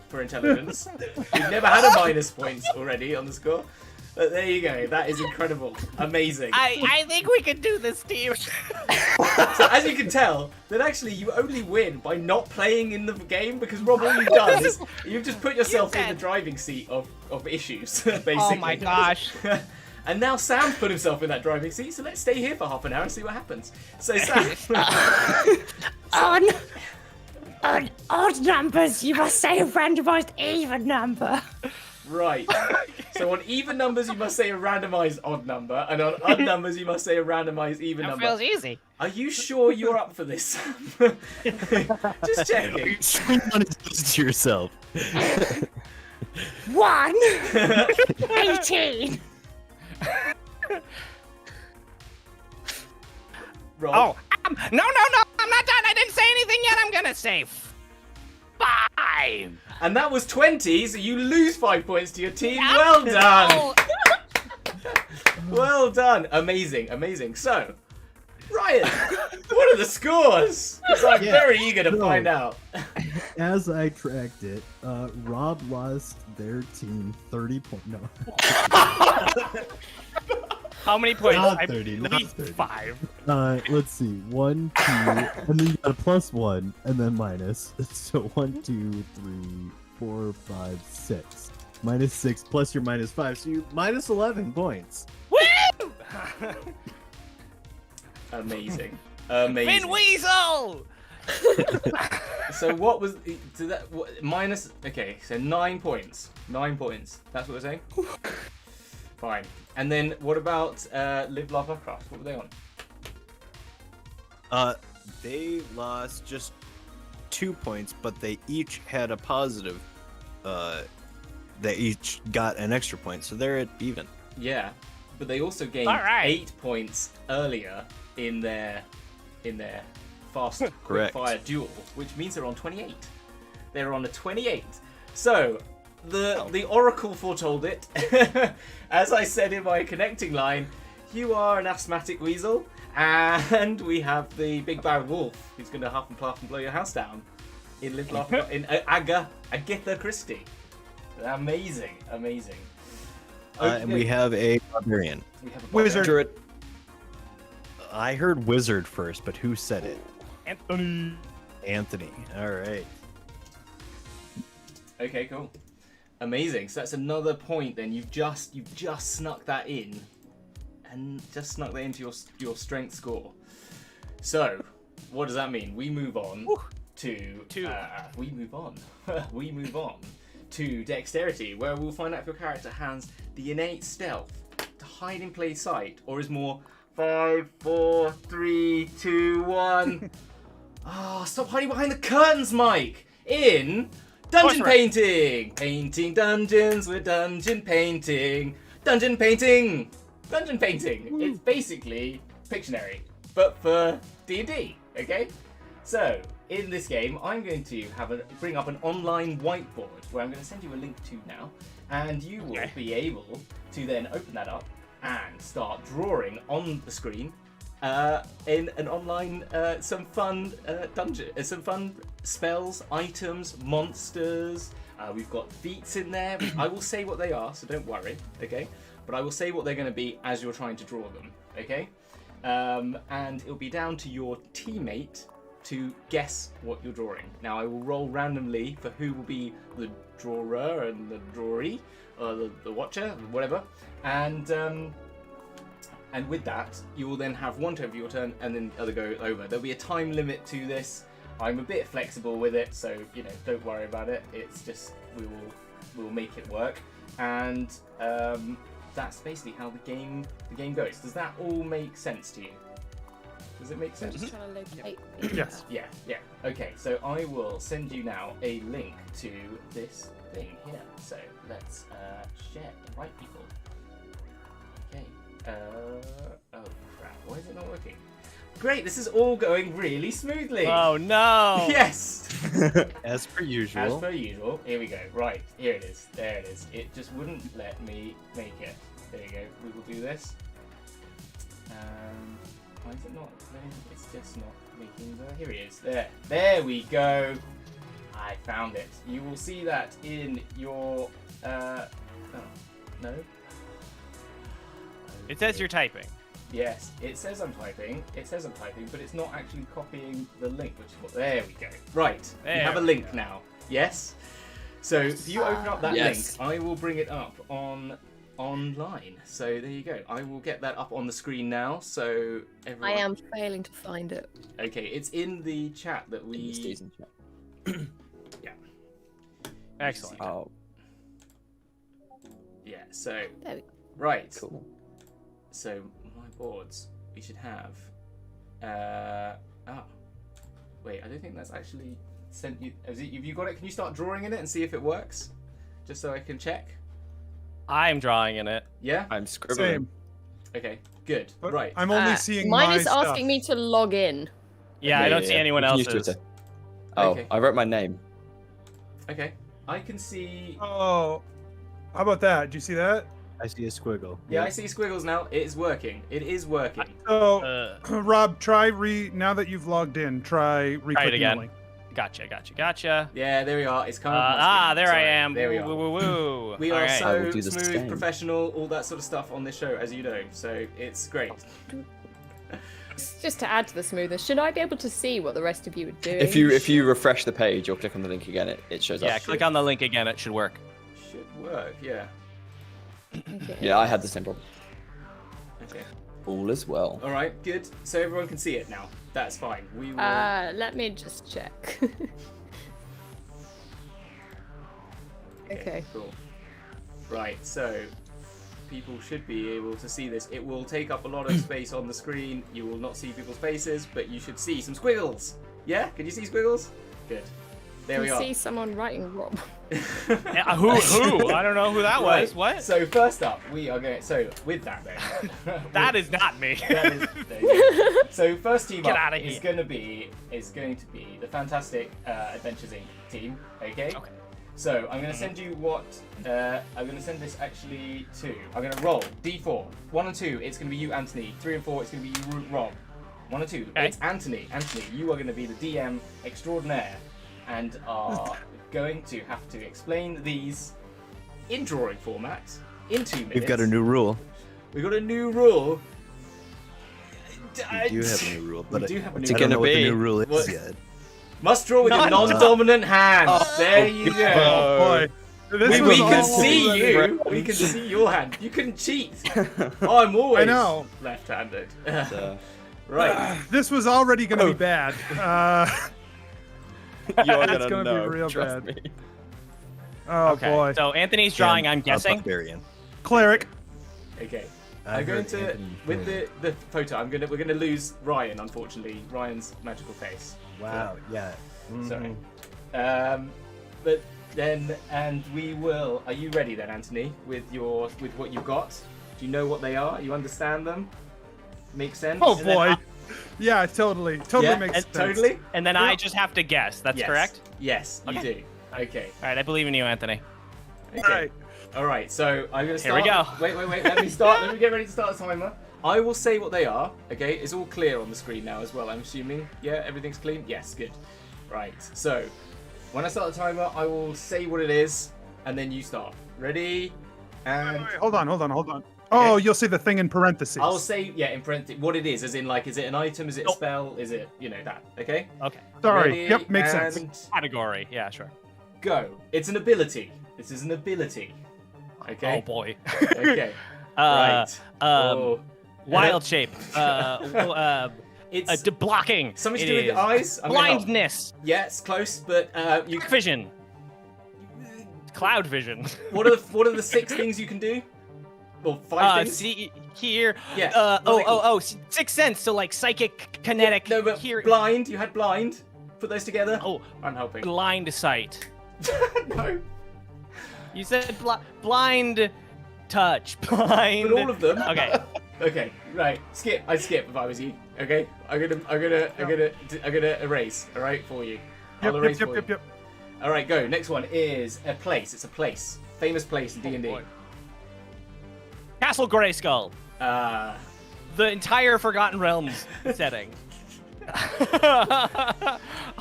for intelligence. You've never had a minus points already on the score. But there you go. That is incredible. Amazing. I think we can do this, team. So as you can tell, that actually you only win by not playing in the game, because Rob, all you've done is you've just put yourself in the driving seat of issues, basically. Oh my gosh. And now Sam's put himself in that driving seat, so let's stay here for half an hour and see what happens. So Sam, On odd numbers, you must say a randomized even number. right. So on even numbers, you must say a randomized odd number, and on odd numbers, you must say a randomized even That number. feels easy. Are you sure you're up for this? Just checking. You want to do this to yourself. 1, 18. Roll. Oh, no, I'm not done. I didn't say anything yet. I'm gonna say 5. And that was 20, so you lose 5 points to your team. Well done. Well done. Amazing, amazing. So, Ryan, what are the scores? Because I'm very eager to find out. As I tracked it, Rob lost their team 30 points. No. How many points? Not I 30, at not least 30. 5. Let's see. 1, 2, and then you got a +1, and then minus. So 1, 2, 3, 4, 5, 6. -6 plus your -5, so you minus 11 points. Woo! Amazing. Amazing. Vin Weasel! So what was minus? Okay, so 9 points. 9 points. That's what we're saying. Fine. And then what about Live Love Lovecraft? What were they on? They lost just 2 points, but they each had a positive. They each got an extra point, so they're at even. Yeah, but they also gained All right. 8 points earlier in their fast quick fire duel, which means they're on 28. They're on a 28. So the Oracle foretold it. As I said in my connecting line, you are an asthmatic weasel, and we have the big bad wolf who's going to huff and puff and blow your house down in Live Laugh in Agatha Christie. Amazing, amazing. And we have a barbarian. We have a Wizard. Druid. I heard wizard first, but who said it? Anthony. Anthony. All right. Okay, cool. Amazing. So that's another point. Then you've just snuck that in, and just snuck that into your strength score. So, what does that mean? We move on to we move on. We move on to dexterity, where we'll find out if your character has the innate stealth to hide in plain sight, or is more 5, 4, 3, 2, 1. Ah, stop hiding behind the curtains, Mike. In dungeon painting. Painting dungeons with dungeon painting. Dungeon painting. Dungeon painting. It's basically Pictionary, but for D&D, okay? So, in this game, I'm going to bring up an online whiteboard where I'm going to send you a link to now, and you will be able to then open that up and start drawing on the screen in an online some fun dungeon, some fun spells, items, monsters. We've got feats in there. I will say what they are, so don't worry, okay? But I will say what they're going to be as you're trying to draw them, okay? And it'll be down to your teammate to guess what you're drawing. Now I will roll randomly for who will be the drawer and the drawee, or the watcher, whatever. And with that, you will then have one turn for your turn, and then the other go over. There'll be a time limit to this. I'm a bit flexible with it, so don't worry about it. It's just we'll make it work, and that's basically how the game goes. Does that all make sense to you? Does it make sense? Just trying to locate. Yes. Yeah. Okay, so I will send you now a link to this thing here. So let's share the right people. Okay. Oh crap! Why is it not working? Great, this is all going really smoothly. Oh no! Yes. As per usual. As per usual. Here we go. Right, here it is. There it is. It just wouldn't let me make it. There you go. We will do this. Why is it not? It's just not making the. Here it is. There we go. I found it. You will see that in your. Oh no. It says you're typing. Yes, it says I'm typing. But it's not actually copying the link, which is what. There we go. Right, we have a link now. Yes. So if you open up that link, I will bring it up online. So there you go. I will get that up on the screen now. So everyone. I am failing to find it. Okay, it's in the chat that we. Stays in chat. Yeah. Excellent. Oh. Yeah. So There we right. Cool. So my boards, we should have. Wait, I don't think that's actually sent you. Have you got it? Can you start drawing in it and see if it works? Just so I can check. I'm drawing in it. Yeah. I'm scribbling. Same. Okay. Good. But Right. I'm only seeing Mine my is stuff. asking me to log in. Yeah, I don't see anyone You can use else's. Twitter. Oh, Okay. I wrote my name. Okay. I can see. Oh, how about that? Do you see that? I see a squiggle. Yeah, I see squiggles now. It is working. It is working. So, Rob, now that you've logged in, try reclicking again. the link. Gotcha. Yeah, there we are. It's coming. up on my screen. There Sorry. I am. There we Woo, are. woo, woo. We All are right. I will so do the smooth, same. professional, all that sort of stuff on this show, as you know. So it's great. Just to add to the smoothness, should I be able to see what the rest of you are doing? If you refresh the page or click on the link again, it shows Yeah, up. click on the link again. It should work. Should work. Yeah. Okay. Yeah, I had the same problem. Okay. All is well. All right. Good. So everyone can see it now. That's fine. We will. Let me just check. Okay. Cool. Right. So people should be able to see this. It will take up a lot of space on the screen. You will not see people's faces, but you should see some squiggles. Yeah? Can you see squiggles? Good. There we I are. see someone writing Rob. Yeah, who? I don't know who that was. Right, What? So first up, we are going. So with that then, That is not me. That is, there you go. So first team Get up outta is here. going to be the fantastic Adventures Inc. team. Okay. Okay. So I'm going to send you what I'm going to send this actually to. I'm going to roll D4. 1 and 2, it's going to be you, Anthony. 3 and 4, it's going to be you, Rob. 1 and 2, Okay. it's Anthony. Anthony, you are going to be the DM extraordinaire, and are going to have to explain these in drawing format in 2 minutes. We've got a new rule. We've got a new rule. We do have a new rule, but do have a What's new it I don't gonna know what the be? new rule is What? yet. Must draw with your non-dominant hand. There you go. Oh boy. This We was can all see already- you. We can see your hand. You can cheat. I'm always I know. left-handed. So, Right. This was already going to be bad. you're It's gonna gonna be know. real trust bad. me. Oh Okay. boy. So Anthony's drawing. I'm guessing. Barbarian. Cleric. Okay. I I'm going heard to Anthony with Flynn. the photo. We're gonna lose Ryan. Unfortunately, Ryan's magical face. Wow. Yeah. Sorry. Mhm. But then, and we will. Are you ready then, Anthony? With what you've got? Do you know what they are? You understand them? Makes sense? Oh And then boy. Yeah, totally Yeah, makes sense. totally. And then I just have to guess. That's Yes. correct. Yes, you Okay. do. Okay. All right. I believe in you, Anthony. Okay. All right. All right. So I'm gonna Here we start. go. Wait. Let me start. Let me get ready to start the timer. I will say what they are. Okay. It's all clear on the screen now as well. I'm assuming. Yeah. Everything's clean. Yes. Good. Right. So when I start the timer, I will say what it is, and then you start. Ready? And Wait, hold on. Oh, you'll see the thing in parentheses. I'll say in parentheses what it is, as in like, is it an item? Is it a Nope. spell? Is it that? Okay. Okay. Sorry. Ready, Yep, makes sense. and Category. Yeah, sure. Go. It's an ability. This is an ability. Okay. Oh boy. Okay. Uh, Right. um, Oh. Wild shape. It's Blocking. something to It do with your is. eyes. I'm gonna help. Blindness. Yeah, it's close, but you. Vision. Cloud vision. What are the 6 things you can do? Well, 5 things. See, hear. Yeah. Sixth sense. So like psychic, kinetic. No, but hear. blind. You had blind. Put those together. Oh, I'm helping. blind sight. No. You said blind touch. Blind. But all of them. Okay. Okay. Right. Skip. I'd skip if I was you. Okay. I'm gonna erase. All right, for you. I'll erase for you. Yep. All right, go. Next one is a place. It's a place. Famous place in D&D. boy. Castle Grayskull. The entire Forgotten Realms setting.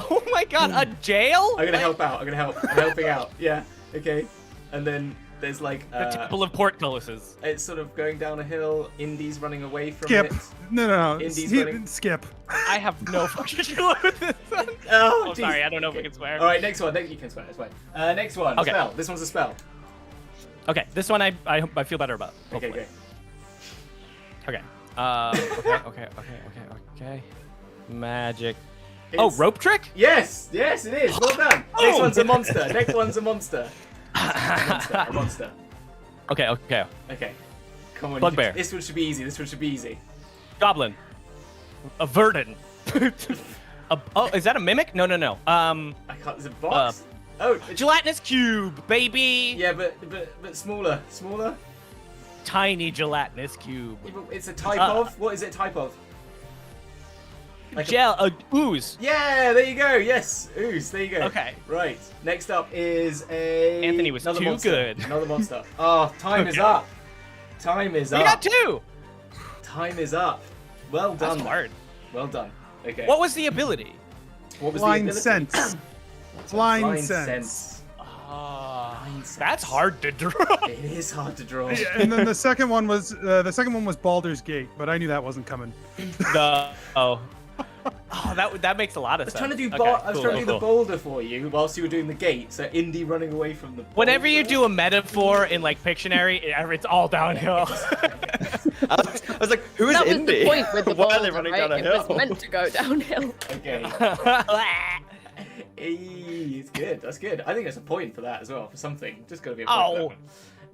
Oh my god, a jail? I'm gonna help out. I'm helping out. Yeah. Okay. And then there's like The Temple of Portcullises. it's sort of going down a hill. Indy's running away from Skip. it. No. Indy's He- running. Skip. I have no fucking clue with this. Oh, Oh, geez. sorry, I don't know if we Okay. can swear. All right, next one. You can swear. That's fine. Next one. Okay. Spell. This one's a spell. Okay, this one I feel better about. Okay, hopefully. great. Okay. Okay. Magic. Oh, It's- rope trick? Yes, it is. Well done. Next Oh! one's a monster. A monster. Okay. Okay. Come on. Bugbear. This one should be easy. This one should be easy. Goblin. A verdant. Oh, is that a mimic? No. I can't. Is it a box? Oh, it's, Gelatinous cube, baby. yeah, but smaller. Tiny gelatinous cube. Yeah, but it's a type of. What is it a type of? Like Gel. Ooze. Yeah, there you go. Yes, ooze. There you go. Okay. Right. Next up is a. Anthony was another too monster. good. Another monster. Oh, time is Okay. up. Time is You up. got 2. Time is up. Well done. That's hard. Well done. Okay. What was the ability? What was Blind the ability? sense. Blind sense. sense. Blind sense. That's hard to draw. It is hard to draw. Yeah, and then the second one was Baldur's Gate, but I knew that wasn't coming. Oh, that makes a lot of I was sense. trying to do, Okay, I was trying to do the cool. boulder for you whilst you were doing the gate. So Indy running away from the. Whenever you boulder. do a metaphor in like Pictionary, it's all downhill. I was like, who is That was Indy? the point with the Why are they boulder, running right? down a It hill? was meant to go downhill. Okay. Hey, it's good. That's good. I think there's a point for that as well. For something, just gotta be a point.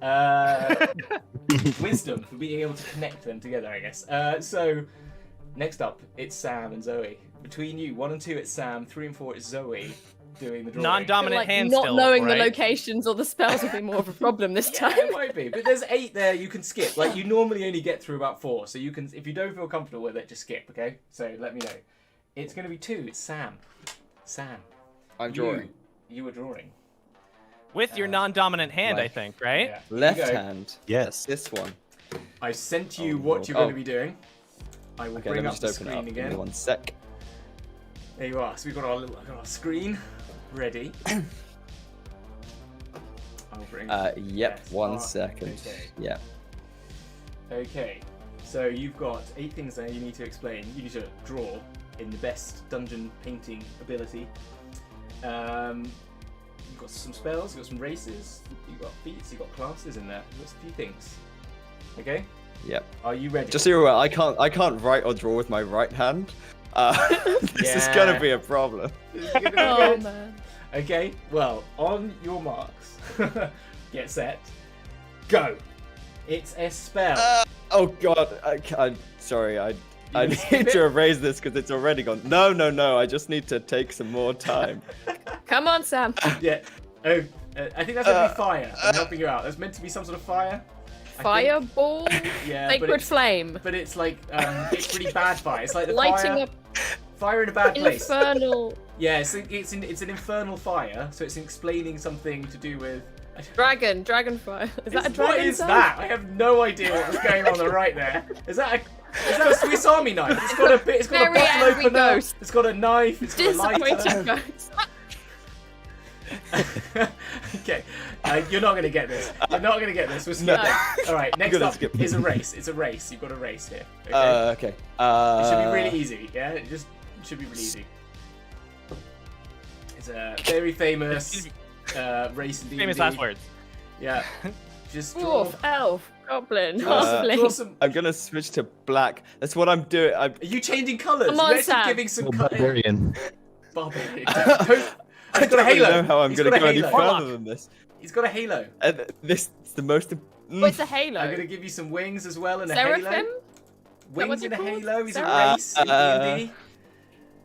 For that one. Wisdom for being able to connect them together, I guess. So next up, it's Sam and Zoe. Between you, 1 and 2, it's Sam. 3 and 4, it's Zoe doing the drawing. Non-dominant Like, hand not still, knowing right? the locations or the spells would be more of a problem this Yeah, time. it might be, but there's 8 there you can skip. Like you normally only get through about 4, so you can, if you don't feel comfortable with it, just skip. Okay? So let me know. It's gonna be 2. It's Sam. Sam. I'm drawing. You were drawing. With your non-dominant hand, I Right. think, right? Yeah. Left Here you go. hand. Yes. This one. I sent you Oh, what you're oh. going to be doing. I will Okay, bring let me up just the open it screen up. Give me again. 1 sec. There you are. So we've got our screen ready. I'll bring. Yep, Yes. 1 second. Okay. Yeah. Okay. So you've got 8 things there you need to explain. You need to draw in the best dungeon painting ability. You've got some spells, you've got some races, you've got feats, you've got classes in there. There's a few things. Okay? Yep. Are you ready? Just so you're aware, I can't write or draw with my right hand. This is gonna Yeah. be a problem. This is gonna be Oh good. man. Okay, well, on your marks, get set, go. It's a spell. Oh god, I'm sorry. I You skip need it? to erase this because it's already gone. No. I just need to take some more time. Come on, Sam. Yeah. Oh, I think that's gonna be fire. I'm helping you out. That's meant to be some sort of fire. I think. Fireball. Yeah, but Sacred it's, flame. but it's like it's really bad fire. It's like the Lighting fire, up fire in a bad place. infernal Yeah, it's an infernal fire. So it's explaining something to do with. dragonfire. Is that a dragon? What is Sam? that? I have no idea what was going on right there. Is that a Swiss Army knife? It's got a bit. It's got Very a bottle angry opener. ghost. It's got a knife. It's got a Disappointing lighter. ghost. Okay, you're not gonna get this. You're not gonna get this. We'll skip No. that. All right, next gonna up skip. is a race. It's a race. You've got a race here. Okay. Okay. It should be really easy. Yeah, it should be really easy. It's a very famous race in D&D. Famous last words. Yeah. Just draw. Dwarf, elf, goblin, Draw halfling. some. I'm gonna switch to black. That's what I'm doing. Are you changing colours? Come on, You're actually Sam. giving some Well, colours. barbarian. Barbarian. I He's got a don't really halo. know how I'm He's gonna got a go any halo. further than this. He's got a halo. This is the most. Oh, it's a halo. I'm gonna give you some wings as well and a Seraphim? halo. what Wings they're and a called? halo is a Seraphim? race in D&D.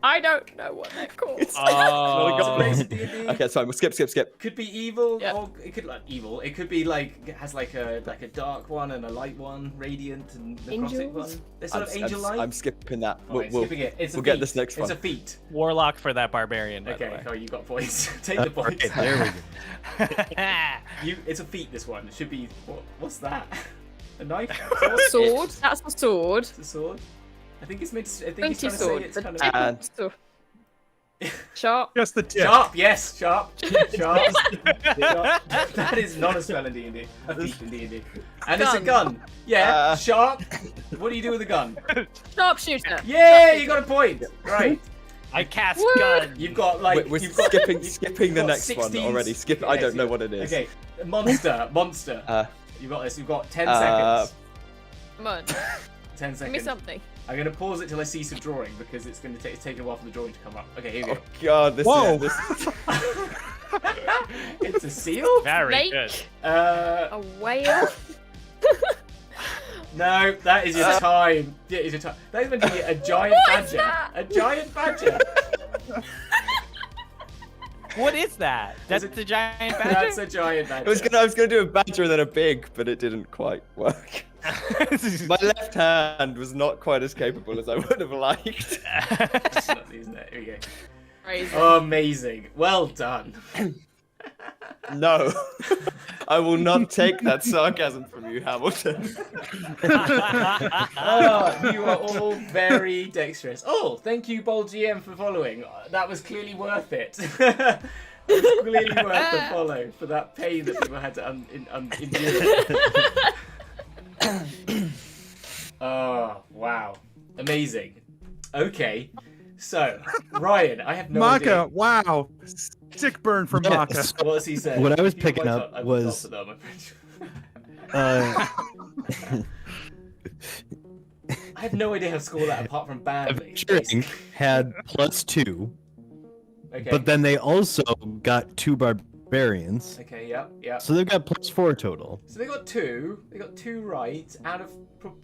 I don't know what they're called. It's a race in D&D. Okay, so we'll skip. Could be evil, Yeah. or it could like evil. It could be like it has like a dark one and a light one, radiant and necrotic Angels? one. There's sort of angel light. I'm skipping that. Alright, skipping it. It's a we'll get feat. this next It's one. a feat. Warlock for that barbarian, by the Okay, way. oh, you got points. Take the points. Okay, there we go. It's a feat. This one. It should be. What's that? A knife? Sword. That's a sword. It's a sword. I think it's meant to. I think he's Pointy trying to say sword. it's The kind tip of And- of the sword. Sharp. Just the tip. sharp. Yes, sharp. Sharp. That is not a spell in D&D. A feat in D&D. And it's a gun. Yeah, sharp. What do you do with a gun? Sharpshooter. Yeah, you got a point. Right. I cast Woo! gun. You've got like. We're you've got, skipping you've the got next one 16 already. Skip. Yeah, I don't so know you- what it is. Okay, monster. You got this. You've got 10 Uh, seconds. Come on. 10 Give me seconds. something. I'm gonna pause it till I see some drawing because it's gonna take a while for the drawing to come up. Okay, here we Oh go. god, this Whoa. is. It's It's a seal? Very Snake. good. A whale. No, that is your time. Yeah, is your time. That is meant to be a giant badger. that? A giant badger. What is that? That's a giant badger? That's a giant badger. I was gonna do a badger and then a pig, but it didn't quite work. My left hand was not quite as capable as I would have liked. It's lovely, isn't it? Here we go. Crazy. Oh, amazing. Well done. No, I will not take that sarcasm from you, Hamilton. Oh, you are all very dexterous. Oh, thank you, Bold GM, for following. That was clearly worth it. It was clearly worth the follow for that pain that people had to endure. Oh, wow. Amazing. Okay. So, Ryan, I have no idea. Maka, wow. Sick burn from Maka. Yes. What's he saying? What I was You picking might up not- I was- would not put that on my fridge. I have no idea how to score that apart from badly. Adventuring had +2, Okay. but then they also got 2 barbarians, Okay, yeah. so they've got +4 total. So they got two. They got 2 right out of.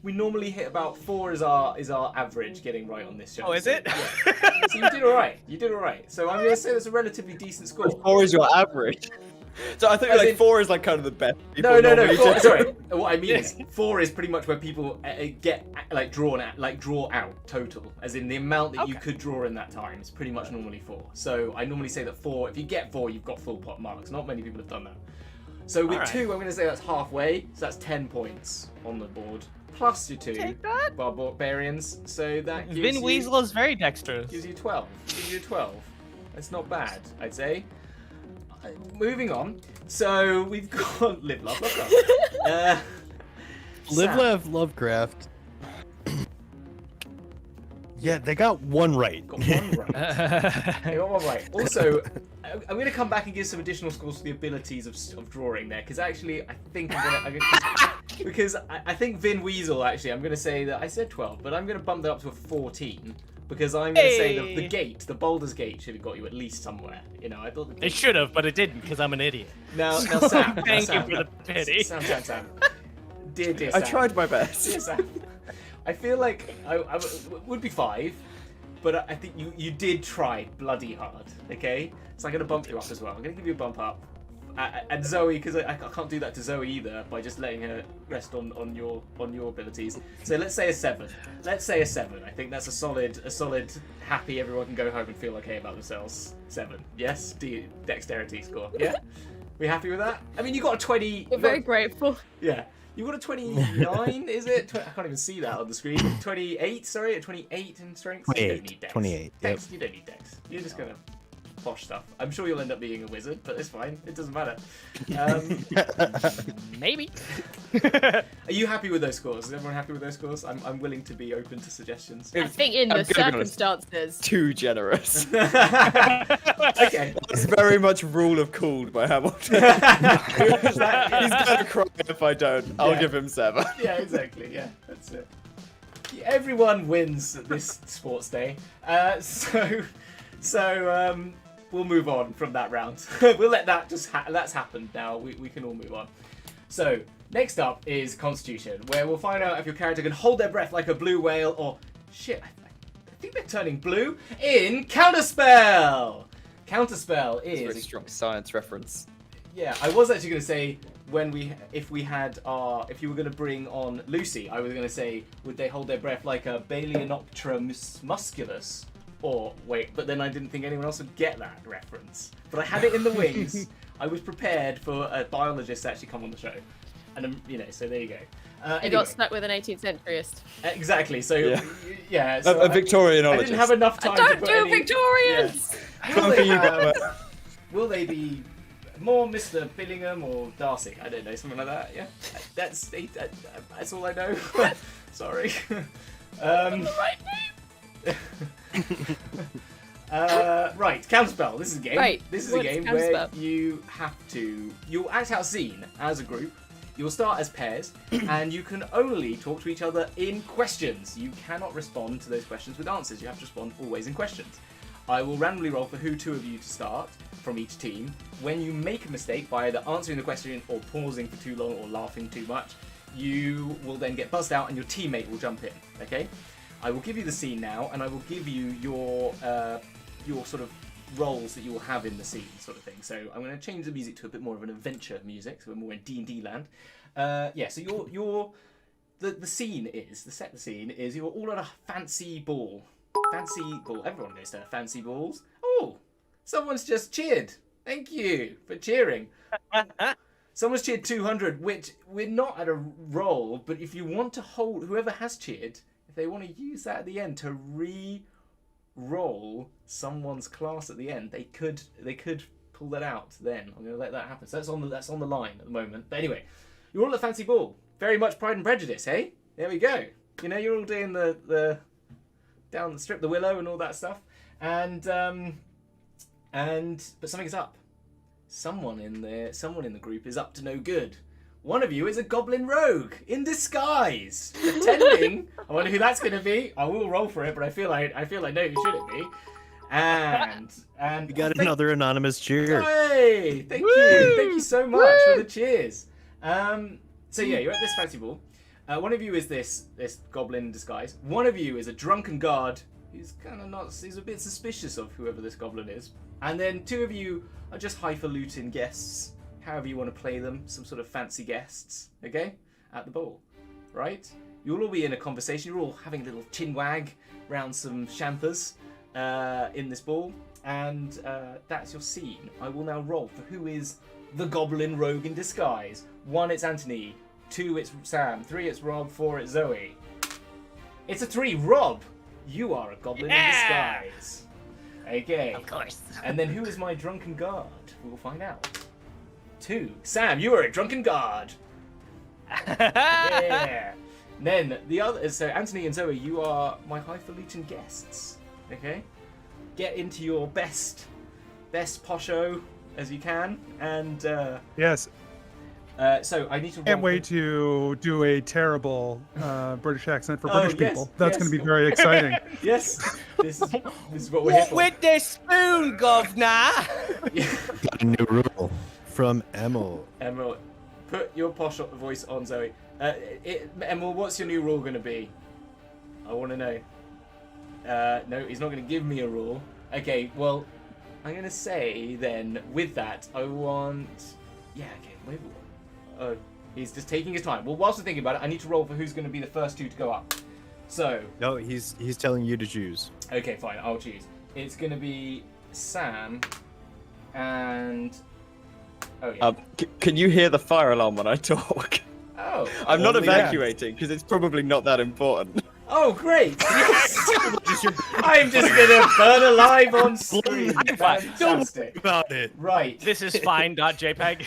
We normally hit about 4 is our average getting right on this show. Oh, is so, it? Yeah. So you did all right. You did all right. So I'm gonna say that's a relatively decent score. 4 is your average. So I think As like in- 4 is like kind of the best. No. normally 4, do. sorry. What I mean is 4 is pretty much where people get like draw out total, as in the amount that you could draw in that time is pretty much normally 4. So I normally say that 4. If you get 4, you've got full pot marks. Not many people have done that. So with Alright. 2, I'm going to say that's halfway. So that's 10 points on the board plus your 2 Take that. barbarians. So that gives Vin you, Weasel is very dexterous. gives you 12. Gives you 12. That's not bad, I'd say. Moving on. So we've got Live, Love, Lovecraft. Live, Sam, Laugh, Lovecraft. Yeah, they got 1 right. got 1 right. They got 1 right. Also, I'm going to come back and give some additional scores for the abilities of drawing there, because actually I think because I think Vin Weasel actually I'm going to say that I said 12, but I'm going to bump that up to a 14. Because I'm going to say the gate, the Boulder's Gate, should have got you at least somewhere. You know, I thought the It should have, but it didn't, because I'm an idiot. Now, Sam. Thank now, you Sam, for the pity. Sam. Dear I Sam. tried my best. Dear Sam. I feel like I would be 5, but I think you did try bloody hard. Okay, so I'm gonna bump you up as well. I'm gonna give you a bump up. And Zoe, because I can't do that to Zoe either by just letting her rest on your abilities. So let's say a 7. Let's say a 7. I think that's a solid, happy. Everyone can go home and feel okay about themselves. 7. Yes, dexterity score. Yeah, we happy with that? I mean, you got a 20. We're very grateful. Yeah, you got a 29. Is it? I can't even see that on the screen. 28. Sorry, a 28 in strength. You don't 28, need dex. 28, Dex. You don't need dex. You're just gonna posh stuff. I'm sure you'll end up being a wizard, but it's fine. It doesn't matter. Maybe. Are you happy with those scores? Is everyone happy with those scores? I'm willing to be open to suggestions. I think in I'm the gonna be honest. circumstances. Too generous. Okay. That's very much rule of cool by Hamilton. He's gonna cry if I don't. I'll Yeah. give him 7. Yeah, exactly. Yeah, that's it. Everyone wins at this sports day. So we'll move on from that round. We'll let that just that's happened now. We can all move on. So next up is Constitution, where we'll find out if your character can hold their breath like a blue whale or shit. I think they're turning blue in Counterspell. Counterspell It's a is very strong science reference. yeah. I was actually going to say if you were going to bring on Lucy, I was going to say would they hold their breath like a Balaenoptera musculus. Or wait, but then I didn't think anyone else would get that reference. But I had it in the wings. I was prepared for a biologist to actually come on the show, and so there you go. It Anyway, got stuck with an 18th centuryist. exactly. So Yeah. yeah. So A Victorianologist. I didn't have enough time. to Don't put do any... Victorians! Yeah. One for you, Gamma. Will they be more Mr. Billingham or Darcy? I don't know, something like that. Yeah. That's all I know. Sorry. Right, Counterspell. This is a game. Right, This is a what's game where Counterspell? you'll act out a scene as a group. You'll start as pairs, and you can only talk to each other in questions. You cannot respond to those questions with answers. You have to respond always in questions. I will randomly roll for who 2 of you to start. from each team. When you make a mistake by either answering the question or pausing for too long or laughing too much, you will then get buzzed out and your teammate will jump in, okay? I will give you the scene now, and I will give you your sort of roles that you will have in the scene, sort of thing. So I'm going to change the music to a bit more of an adventure music, so we're more in D&D land. So the scene is you're all at a fancy ball. Fancy ball. Everyone goes to fancy balls. Oh, someone's just cheered. Thank you for cheering. Someone's cheered 200, which we're not at a roll, but if you want to hold, whoever has cheered, if they want to use that at the end to re-roll someone's class at the end, they could pull that out then. I'm going to let that happen. So that's on the line at the moment. But anyway, you're all at fancy ball. Very much Pride and Prejudice, hey? There we go. You know, you're all doing the down the strip, the willow and all that stuff. But something's up. Someone in the group is up to no good. One of you is a goblin rogue in disguise, pretending. I wonder who that's going to be. I will roll for it, but I feel like know who should it be. And We got another anonymous cheer. Hey, thank you so much for the cheers. So yeah, you're at this fancy ball. One of you is this goblin in disguise. One of you is a drunken guard who's he's a bit suspicious of whoever this goblin is. And then two of you are just highfalutin guests, however you want to play them, some sort of fancy guests, okay, at the ball, right? You'll all be in a conversation, you're all having a little chin wag round some champers in this ball, and that's your scene. I will now roll for who is the goblin rogue in disguise. 1, it's Anthony. 2, it's Sam. 3, it's Rob. 4, it's Zoe. It's a 3. Rob, you are a goblin in disguise. Okay. Of course. And then who is my drunken guard? We will find out. 2, Sam, you are a drunken guard. Yeah. Then the other, so Anthony and Zoe, you are my highfalutin guests. Okay. Get into your best posho as you can, and Yes. so I need to. Can't wait to do a terrible British accent for British yes, people. That's yes. going to be very exciting. Yes, this is what we're here for. With this spoon, governor. Got a new rule from Emil. Emerald, put your posh voice on, Zoe. Emerald, what's your new rule going to be? I want to know. No, he's not going to give me a rule. Okay, well, I'm going to say then, with that, I want... Yeah, okay, maybe... he's just taking his time. Well, whilst we're thinking about it, I need to roll for who's going to be the first 2 to go up. So... No, he's telling you to choose. Okay, fine, I'll choose. It's going to be Sam and... Oh, yeah. Can you hear the fire alarm when I talk? Oh. I'm not Only that. evacuating because it's probably not that important. Oh, great! Yes! I'm just gonna burn alive on screen. Don't Fantastic. worry about it. Right. This is fine.jpg.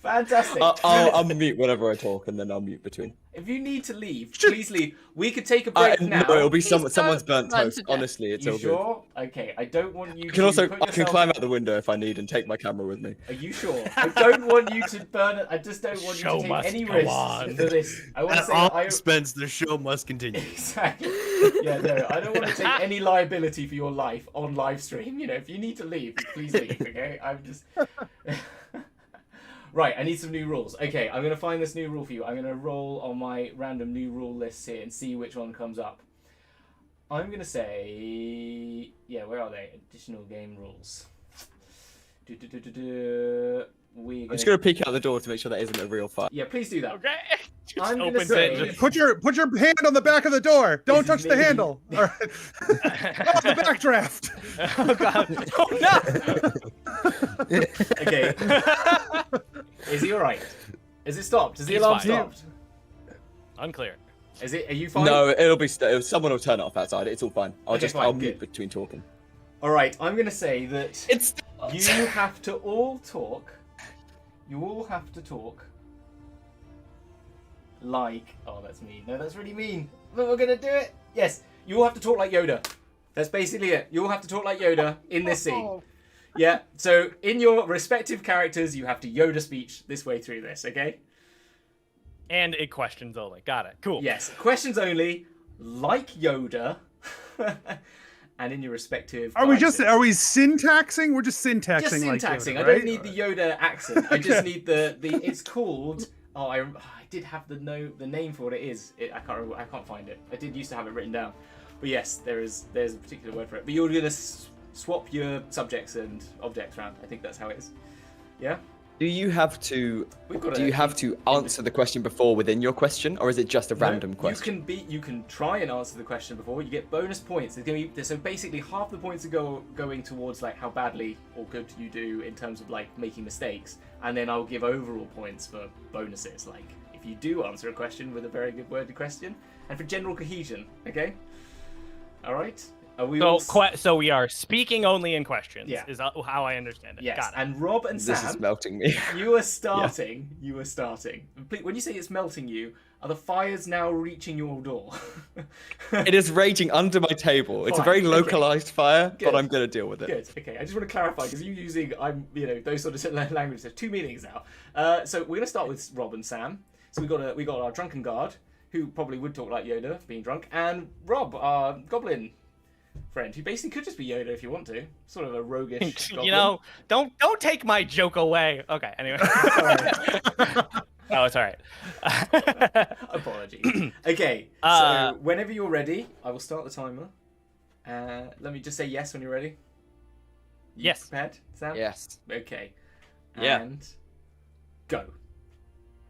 Fantastic. I'll mute whenever I talk, and then I'll mute between. If you need to leave, please leave. We could take a break now. No, it'll be Please someone's don't burnt run toast. to death. Honestly, it's You all sure? Okay, I don't want you good. I put can yourself- climb out the window if I need and take my camera with me. Are you sure? I don't want you to burn it. I just don't want Show you to must take any go risks on. for this. I want to At say all that I... expense, the show must continue. Exactly. Yeah, no, I don't want to take any liability for your life on live stream. You know, if you need to leave, please leave, okay? I'm just... Right, I need some new rules. Okay, I'm going to find this new rule for you. I'm going to roll on my random new rule list here and see which one comes up. I'm going to say... Yeah, where are they? Additional game rules. I'm just gonna peek out the door to make sure that isn't a real fire. Yeah, please do that. Okay. Just I'm gonna opens say- it. Put your hand on the back of the door. Don't This is touch the me. handle. All right. Oh, the backdraft. Oh god. Oh no. Okay. Is he alright? Is it stopped? Is the He's alarm fine. stopped? Unclear. Is it? Are you fine? No, it'll be someone will turn it off outside. It's all fine. Okay, fine, I'll good. mute between talking. Alright, I'm gonna say that It's you have to all talk. You all have to talk like... Oh, that's mean. No, that's really mean. But we're gonna do it. Yes, you all have to talk like Yoda. That's basically it. You all have to talk like Yoda in this scene. Yeah, so in your respective characters, you have to Yoda speech this way through this, okay? And it questions only. Got it. Cool. Yes, questions only, like Yoda. and in your respective. Are we guises. syntaxing? We're just syntaxing. Just like syntaxing? Yoda, I right? don't need the Yoda accent. I just need the. It's called. Oh, I did have the name for what it is. I can't remember. I can't find it. I did used to have it written down. But yes, there's a particular word for it. But you're gonna swap your subjects and objects around. I think that's how it is. Yeah. Do you have to answer the question before within your question, or is it just a random question? You can try and answer the question before. You get bonus points. So basically half the points are going towards like how badly or good you do in terms of like making mistakes, and then I'll give overall points for bonuses, like if you do answer a question with a very good worded question, and for general cohesion. Okay. All right. So we are speaking only in questions. Yeah. Is how I understand it. Yes. Got it. And Rob and Sam. This is melting me. You are starting. Yeah. You are starting. When you say it's melting you, are the fires now reaching your door? It is raging under my table. It's a very localized fire, but I'm going to deal with it. Good. Okay. I just want to clarify because you're using those sort of languages. There's two meanings now. So we're going to start with Rob and Sam. So we got our drunken guard who probably would talk like Yoda being drunk, and Rob, our goblin friend, who basically could just be Yoda if you want to, sort of a roguish goblin. Don't take my joke away. Okay, anyway. Oh, it's all right. Apologies. Okay, so whenever you're ready, I will start the timer. Let me just say yes when you're ready. Yes. Prepared, Sam? Yes. Okay. Yeah. And go.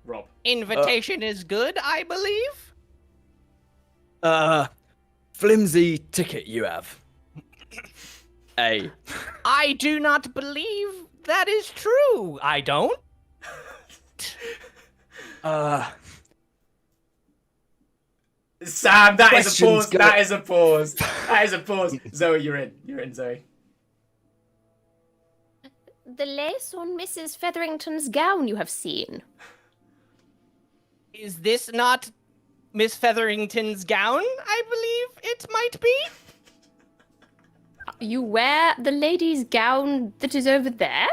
Rob. Invitation is good, I believe. Flimsy ticket you have. A. I do not believe that is true. I don't. Sam, that is a pause. Questions That is a pause. That is a pause. Zoe, you're in. You're in, Zoe. The lace on Mrs. Featherington's gown you have seen. Is this not Miss Featherington's gown? I believe it might be. You wear the lady's gown that is over there?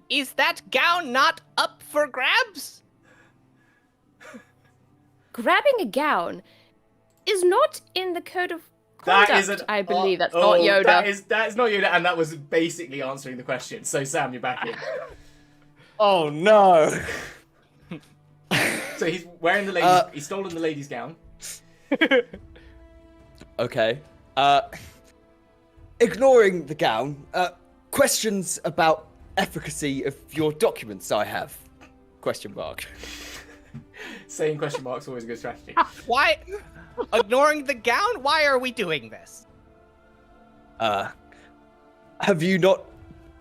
Is that gown not up for grabs? Grabbing a gown is not in the code of conduct, That isn't. I believe that's not Yoda. That is not Yoda, and that was basically answering the question. So Sam, you're back in. Oh no. So he's wearing the lady's. He's stolen the lady's gown. Okay. Ignoring the gown. Questions about efficacy of your documents I have. Question mark. Saying question marks always a good strategy. Why? Ignoring the gown? Why are we doing this? Have you not?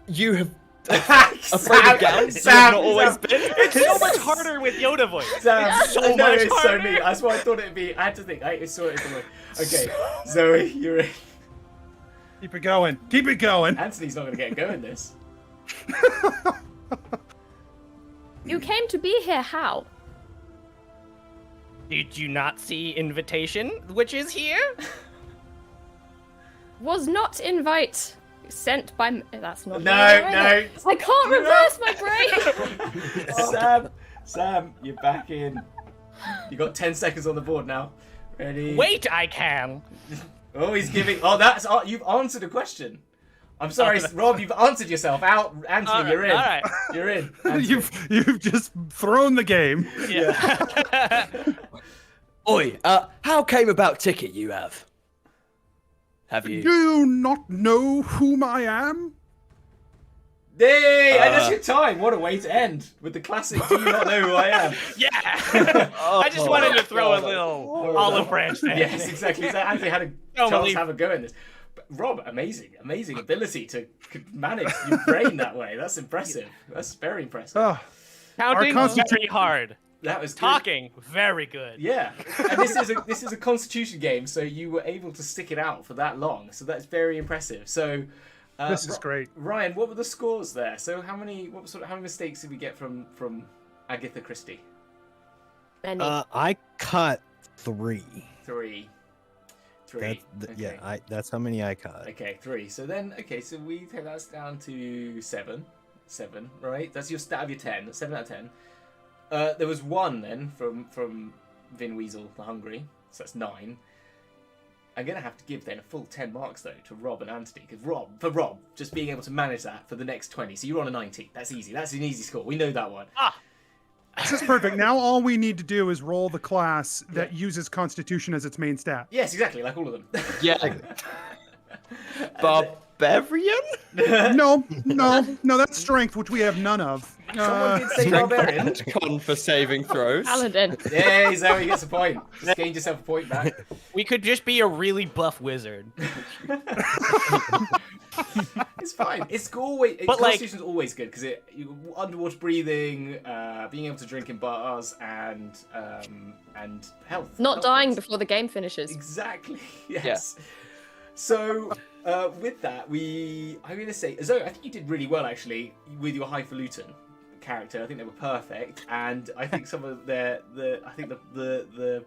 You have. Afraid of gowns? Sam, you have not always been. It's so much harder with Yoda voice. Sam, so no, much it's harder. so neat. That's why I thought it'd be. I had to think. I saw it. Okay, Zoe, you're in. Keep it going. Keep it going. Anthony's not going to get going this. You came to be here how? Did you not see invitation, which is here? Was not invite sent by... That's not... No. I can't reverse my brain! Sam, you're back in. You got 10 seconds on the board now. Ready? Wait, I can. Oh, he's giving... Oh, you've answered a question. I'm sorry, Rob, you've answered yourself out. Anthony, you're in. All right. You're in. Anthony. You've just thrown the game. Yeah. Oi, how came about ticket you have? Have you? Do you not know whom I am? Hey, and that's your time. What a way to end with the classic "Do you not know who I am?" Yeah. I just wanted to throw a little olive branch there. Yes, exactly. So Anthony had a chance to have a go in this. But Rob, amazing ability to manage your brain that way. That's impressive. That's very impressive. Counting very hard. That was good. Talking very good. Yeah, and this is a Constitution game, so you were able to stick it out for that long. So that's very impressive. So this is great. Ryan, what were the scores there? So how many mistakes did we get from Agatha Christie? Many. I caught 3. Three. Okay. That's how many I caught. Okay, 3. So then, so we take that's down to 7. 7, right? That's your stat of your 10. 7 out of 10. There was 1 then from Vin Weasel the Hungry, so that's 9. I'm going to have to give then a full 10 marks, though, to Rob and Anthony. Because Rob, just being able to manage that for the next 20. So you're on a 90. That's easy. That's an easy score. We know that one. This is perfect. Now all we need to do is roll the class that uses Constitution as its main stat. Yes, exactly. Like all of them. Yeah. Barbarian? No, that's strength, which we have none of. Someone did say barbarian. And con for saving throws. Paladin. Yeah, Zoe gets a point. Just gained yourself a point back. We could just be a really buff wizard. It's fine. It's always. But, like- Constitution's always good because underwater breathing, being able to drink in bars, and health. Not Health dying points. before the game finishes. Exactly. Yes. So with that, I'm going to say, Zoe, I think you did really well actually with your highfalutin character. I think they were perfect, and I think some of the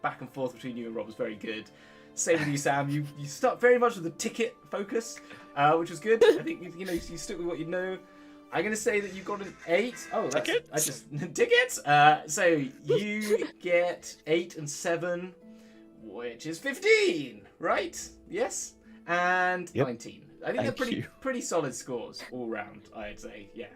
back and forth between you and Rob was very good. Same with you, Sam. You start very much with the ticket focus, which was good. I think you stuck with what you know. I'm gonna say that you got an 8. Oh, that's Tickets? tickets. So you get 8 and 7, which is 15, right? Yes, and 19. I think they're pretty solid scores all round. I'd say, yeah.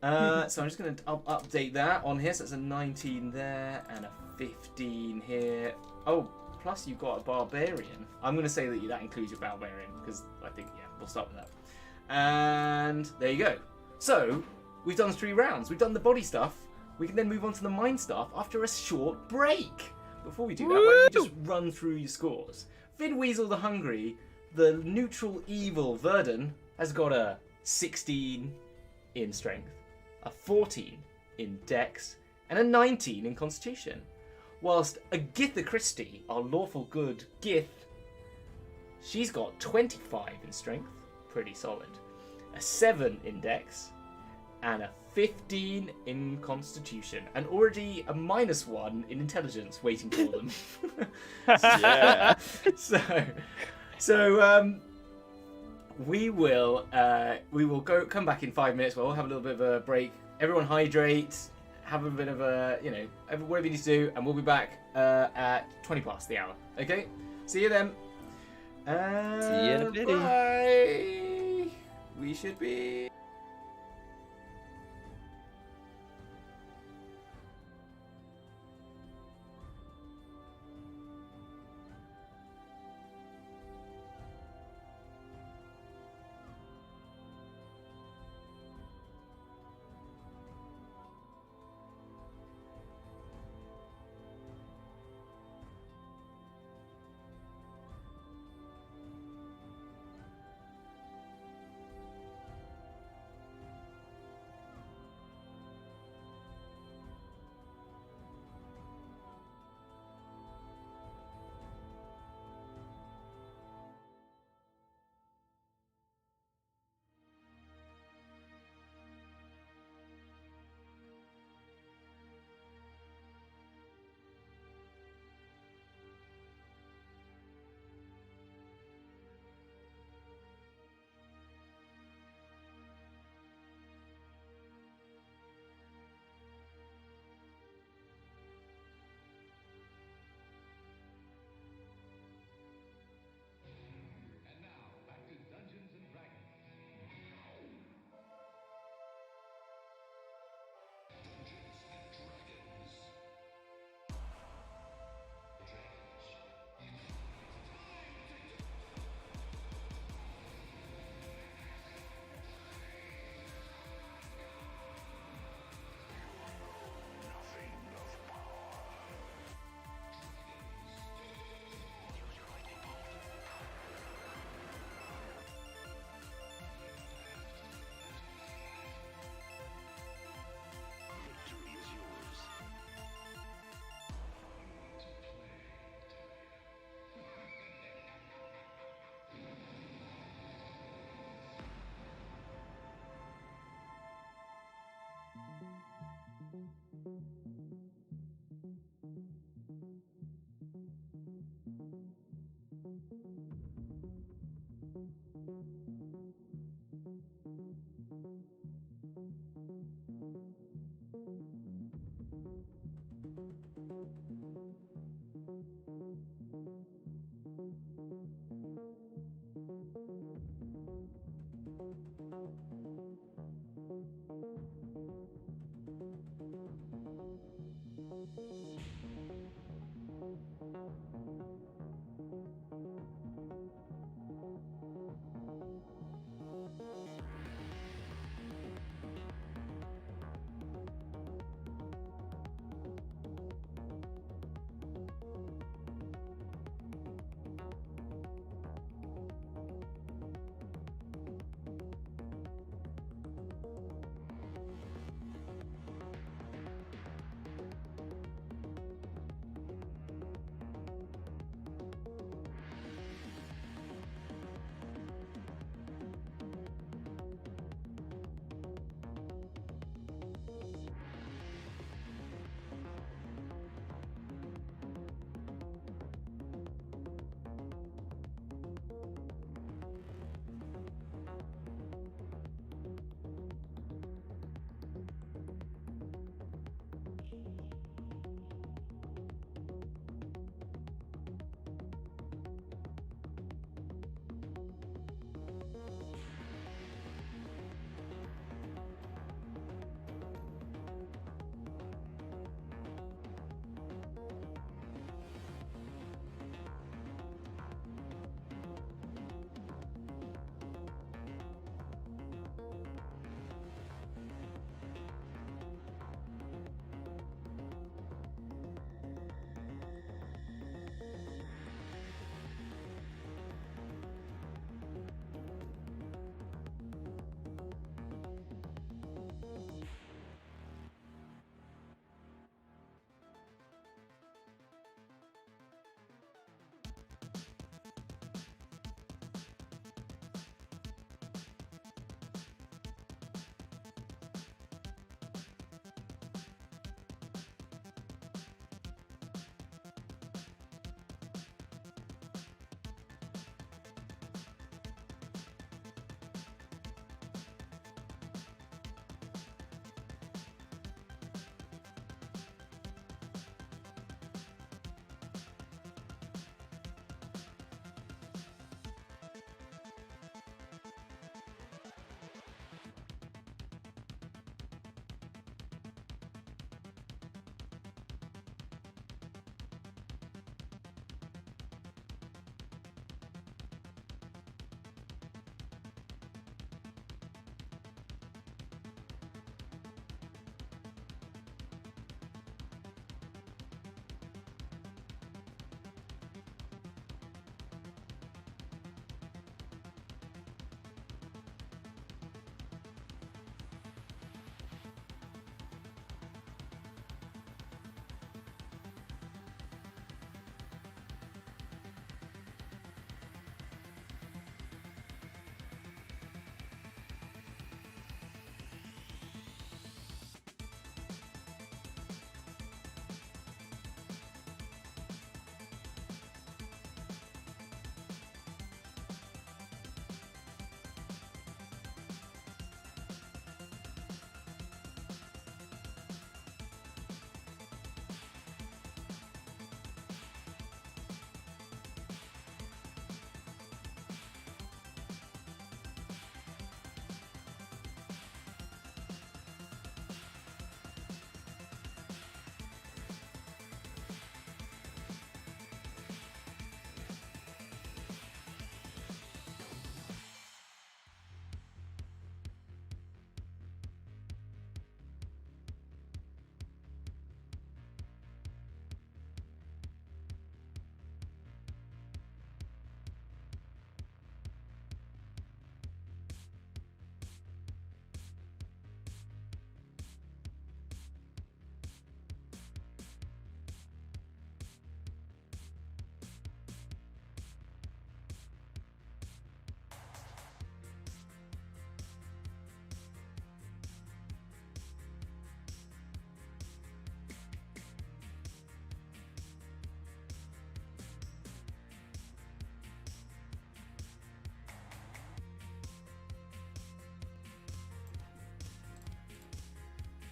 So I'm just going to update that on here. So it's a 19 there and a 15 here. Oh, plus you've got a barbarian. I'm going to say that includes your barbarian because I think, we'll start with that. And there you go. So we've done 3 rounds. We've done the body stuff. We can then move on to the mind stuff after a short break. Before we do that, why don't you just run through your scores? Vin Weasel the Hungry, the neutral evil Verdun, has got a 16 in strength, a 14 in dex, and a 19 in constitution. Whilst Agatha Christie, our lawful good Gith, she's got 25 in strength, pretty solid, a 7 in dex, and a 15 in constitution, and already a -1 in intelligence waiting for them. Yeah. So we will come back in 5 minutes. We'll have a little bit of a break. Everyone hydrate, have a bit of a whatever you need to do, and we'll be back at 20 past the hour. Okay, see you then. See you in a bit. Bye. We should be.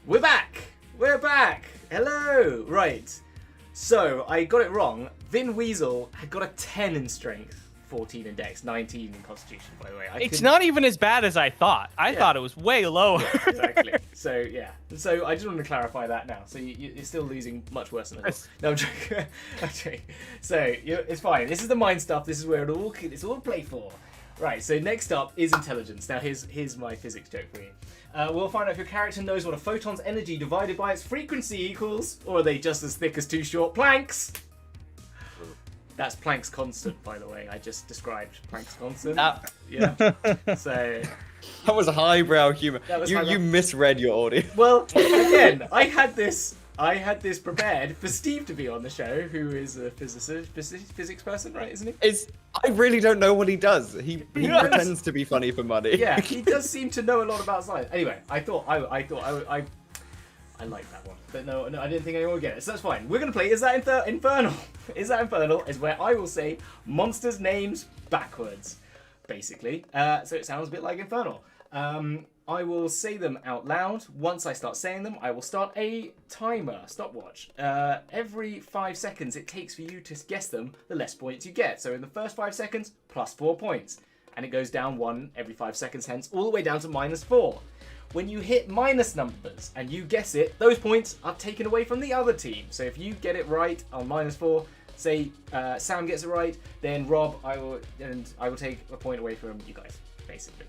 We're back! We're back! Hello! Right. So, I got it wrong. Vin Weasel had got a 10 in strength, 14 in dex, 19 in constitution, by the way. It's not even as bad as I thought. I thought it was way lower. Yeah, exactly. So, yeah. So, I just want to clarify that now. So, you're still losing much worse than I thought. No, I'm joking. I'm joking. So, it's fine. This is the mind stuff. This is where it's all play for. Right, so next up is intelligence. Now, here's my physics joke for you. We'll find out if your character knows what a photon's energy divided by its frequency equals, or are they just as thick as two short planks? That's Planck's constant, by the way. I just described Planck's constant. Yeah. So that was highbrow humor. You misread your audience. Well, again, I had this prepared for Steve to be on the show, who is a physics person, right? Isn't he? I really don't know what he does. He pretends to be funny for money. Yeah, he does seem to know a lot about science. Anyway, I thought I like that one, but no, I didn't think anyone would get it. So that's fine. We're gonna play Is That Infernal? Is That Infernal is where I will say monsters' names backwards, basically. So it sounds a bit like Infernal. I will say them out loud. Once I start saying them, I will start a timer, stopwatch. Every 5 seconds it takes for you to guess them, the less points you get. So in the first 5 seconds, plus 4 points. And it goes down 1 every 5 seconds, hence all the way down to -4. When you hit minus numbers and you guess it, those points are taken away from the other team. So if you get it right on -4, say Sam gets it right, then Rob, I will take a point away from you guys, basically.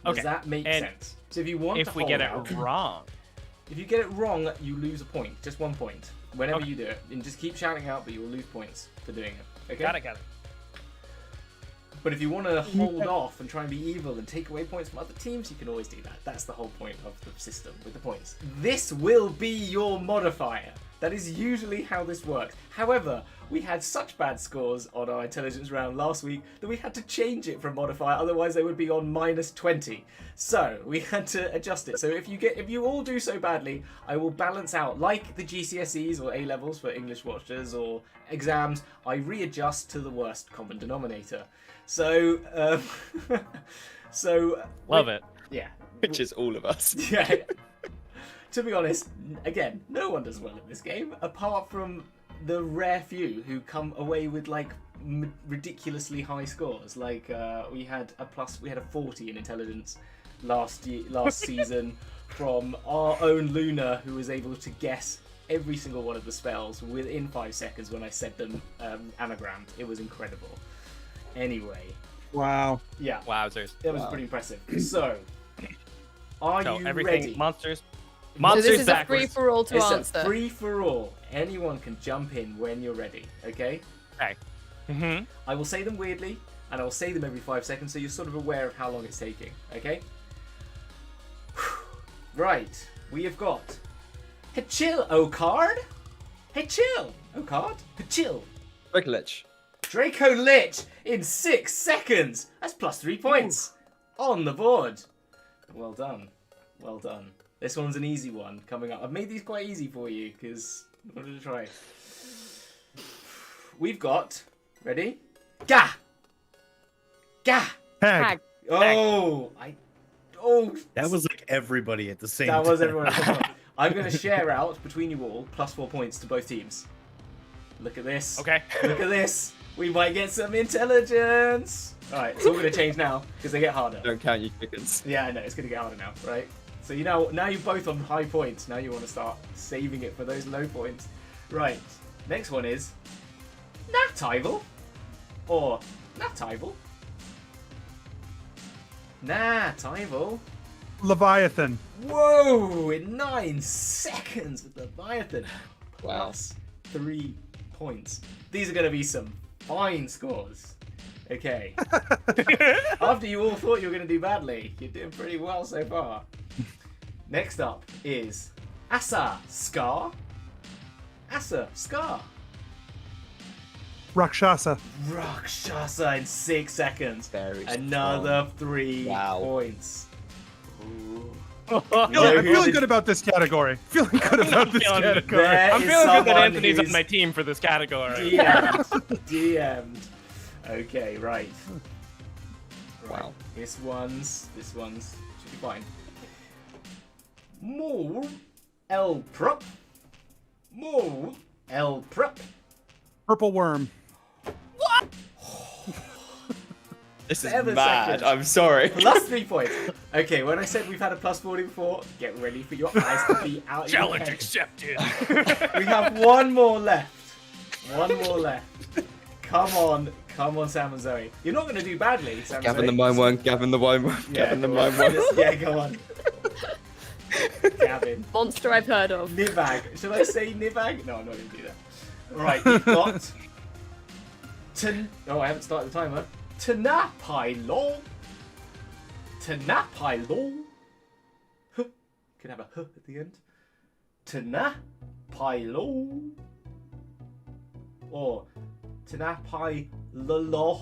Does that make sense? So if you want to we get it wrong. If you get it wrong, you lose a point. Just 1 point. Whenever you do it. And just keep shouting out, but you will lose points for doing it. Okay? Got it. But if you want to hold off and try and be evil and take away points from other teams, you can always do that. That's the whole point of the system with the points. This will be your modifier. That is usually how this works. However, we had such bad scores on our intelligence round last week that we had to change it from modifier, otherwise they would be on -20. So we had to adjust it. So if you all do so badly, I will balance out, like the GCSEs or A-levels for English watchers or exams, I readjust to the worst common denominator. So, Love it. Yeah. Which is all of us. Yeah. To be honest, again, no one does well in this game, apart from the rare few who come away with like ridiculously high scores. Like we had a 40 in intelligence last season from our own Luna, who was able to guess every single one of the spells within 5 seconds when I said them anagrammed. It was incredible. Anyway. Wow. Yeah. Wowzers. It was pretty impressive. So, are you ready? Monsters So this is backwards. a free-for-all to answer. It's a free-for-all. Anyone can jump in when you're ready, okay? Okay. Mm-hmm. I will say them weirdly, and I will say them every 5 seconds, so you're sort of aware of how long it's taking, okay? Right, we have got... Hey, chill, O-Card! Hey, chill, O-Card! Chill! Lich. Draco Lich in 6 seconds! That's plus 3 points! On the board! Well done. Well done. This one's an easy one coming up. I've made these quite easy for you because I wanted to try. We've got, ready? Gah! Gah! Hag. Oh! That was like everybody at the same time. That was everyone. I'm going to share out between you all plus 4 points to both teams. Look at this. Okay. Look at this. We might get some intelligence. Alright, it's all going to change now because they get harder. Don't count your chickens. Yeah, I know. It's going to get harder now, right? So now you're both on high points. Now you want to start saving it for those low points. Right. Next one is Natival or Natival. Natival. Leviathan. Whoa! In 9 seconds with Leviathan. Wow. Plus 3 points. These are going to be some fine scores. Okay. After you all thought you were going to do badly, you're doing pretty well so far. Next up is Asa Scar. Asa Scar. Rakshasa. Rakshasa in 6 seconds. Very Another 3 Wow. points. I'm feeling good about this category. Feeling good about this category. I'm feeling good that Anthony's on my team for this category. DM'd. Okay, right. Wow. This one's should be fine. More El Prop. More El Prop. Purple worm. This is 7 mad. seconds. I'm sorry. Plus 3 points. Okay, when I said we've had a plus 40 before, get ready for your eyes to be out of your Challenge head. accepted. We have one more left. One more left. Come on, Sam and Zoe. You're not going to do badly, Sam and Gavin the Zoe. mime one. Gavin the mime one. Yeah, Gavin the go mime on. one. Yeah, go on. Gavin. Monster I've heard of. Nivag. Should I say Nivag? No, I'm not going to do that. Right, you've got... Oh, I haven't started the timer. Tanapailo. Tanapailo. Huh. Could have a huh at the end. Tanapailo. Or Tanapailolo.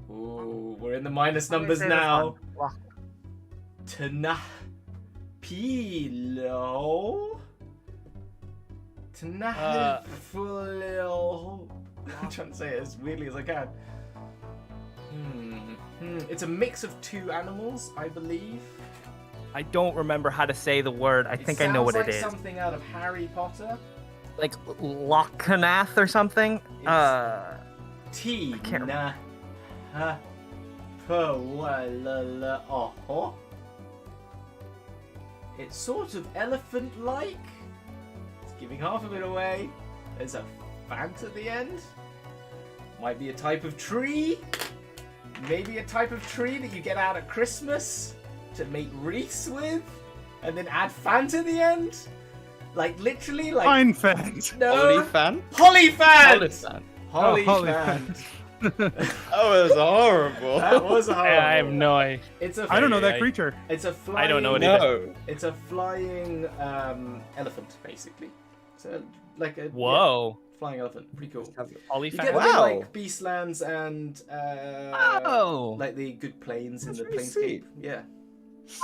Ooh, we're in the minus numbers now. Tanapilo. Tanapilo. I'm trying to say it as weirdly as I can. It's a mix of two animals, I believe. I don't remember how to say the word. I think I know what it is. It sounds like something out of Harry Potter. Like Lochnath or something. T. I can't Na. Ha. Oh. It's sort of elephant-like. It's giving half of it away. There's a fant at the end. Might be a type of tree. Maybe a type of tree that you get out at Christmas to make wreaths with, and then add fant at the end. Like literally, like Pine fant. no. Hollyfan? Hollyfant. Oh, Hollyfant. Oh, it was horrible. That was horrible. I have no idea. It's a. I don't know that creature. It's a flying. I don't know it either. No. It's a flying elephant, basically. So like a Whoa. flying elephant. Pretty cool. You Olifant. get them in Wow. like Beastlands and like the good planes in That's the really planescape. sweet. Yeah,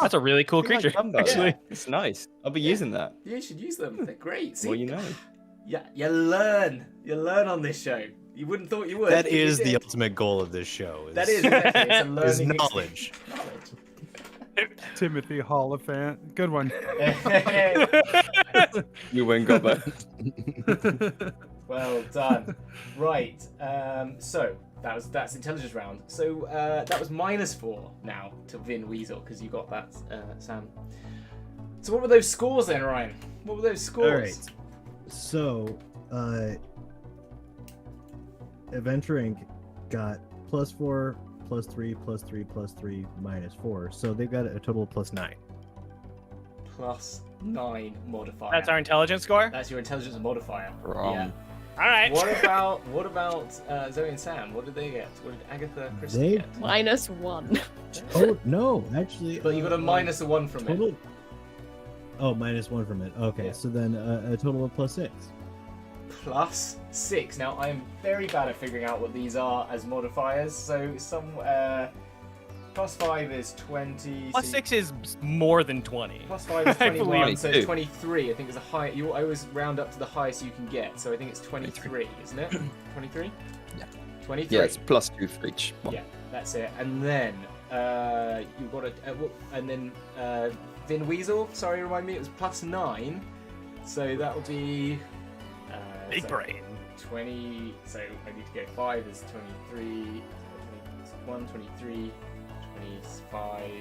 That's a really cool I like creature, Dumbo. actually. Yeah, it's nice. I'll be using that. you should use them. They're great. See? Well, you know. Yeah, you learn. You learn on this show. You wouldn't thought you would. That but you is the did. ultimate goal of this show. That is exactly. It's a is learning knowledge. Knowledge. Timothy Oliphant. Good one. You win, Gobbo. Well done. Right. So that's intelligence round. So that was -4 now to Vin Weasel because you got that, Sam. So what were those scores then, Ryan? What were those scores? All right. So, Adventure Inc. got +4, +3, +3, +3, -4. So they've got a total of +9. +9 modifier. That's our intelligence score? That's your intelligence modifier. Wrong. Yeah. All right. What about Zoe and Sam? What did they get? What did Agatha and Kristen They- get? -1. Oh no, actually. But you got a -1 from it. total. Oh, -1 from it. Okay, Yeah. so then a total of +6. +6. Now I am very bad at figuring out what these are as modifiers. So some +5 is 20. Plus so 6 is more than 20. +5 is I 21, believe. so it's 23. I think is a high. You always round up to the highest you can get. So I think it's 23, isn't it? 23. Yeah. 23. Yeah, it's +2 for each one. Yeah, that's it. And then you've got and then Vin Weasel. Sorry, remind me. It was +9. So that would be. Big so brain. 20. So I need to go 5 is 23. 21, 23, 25,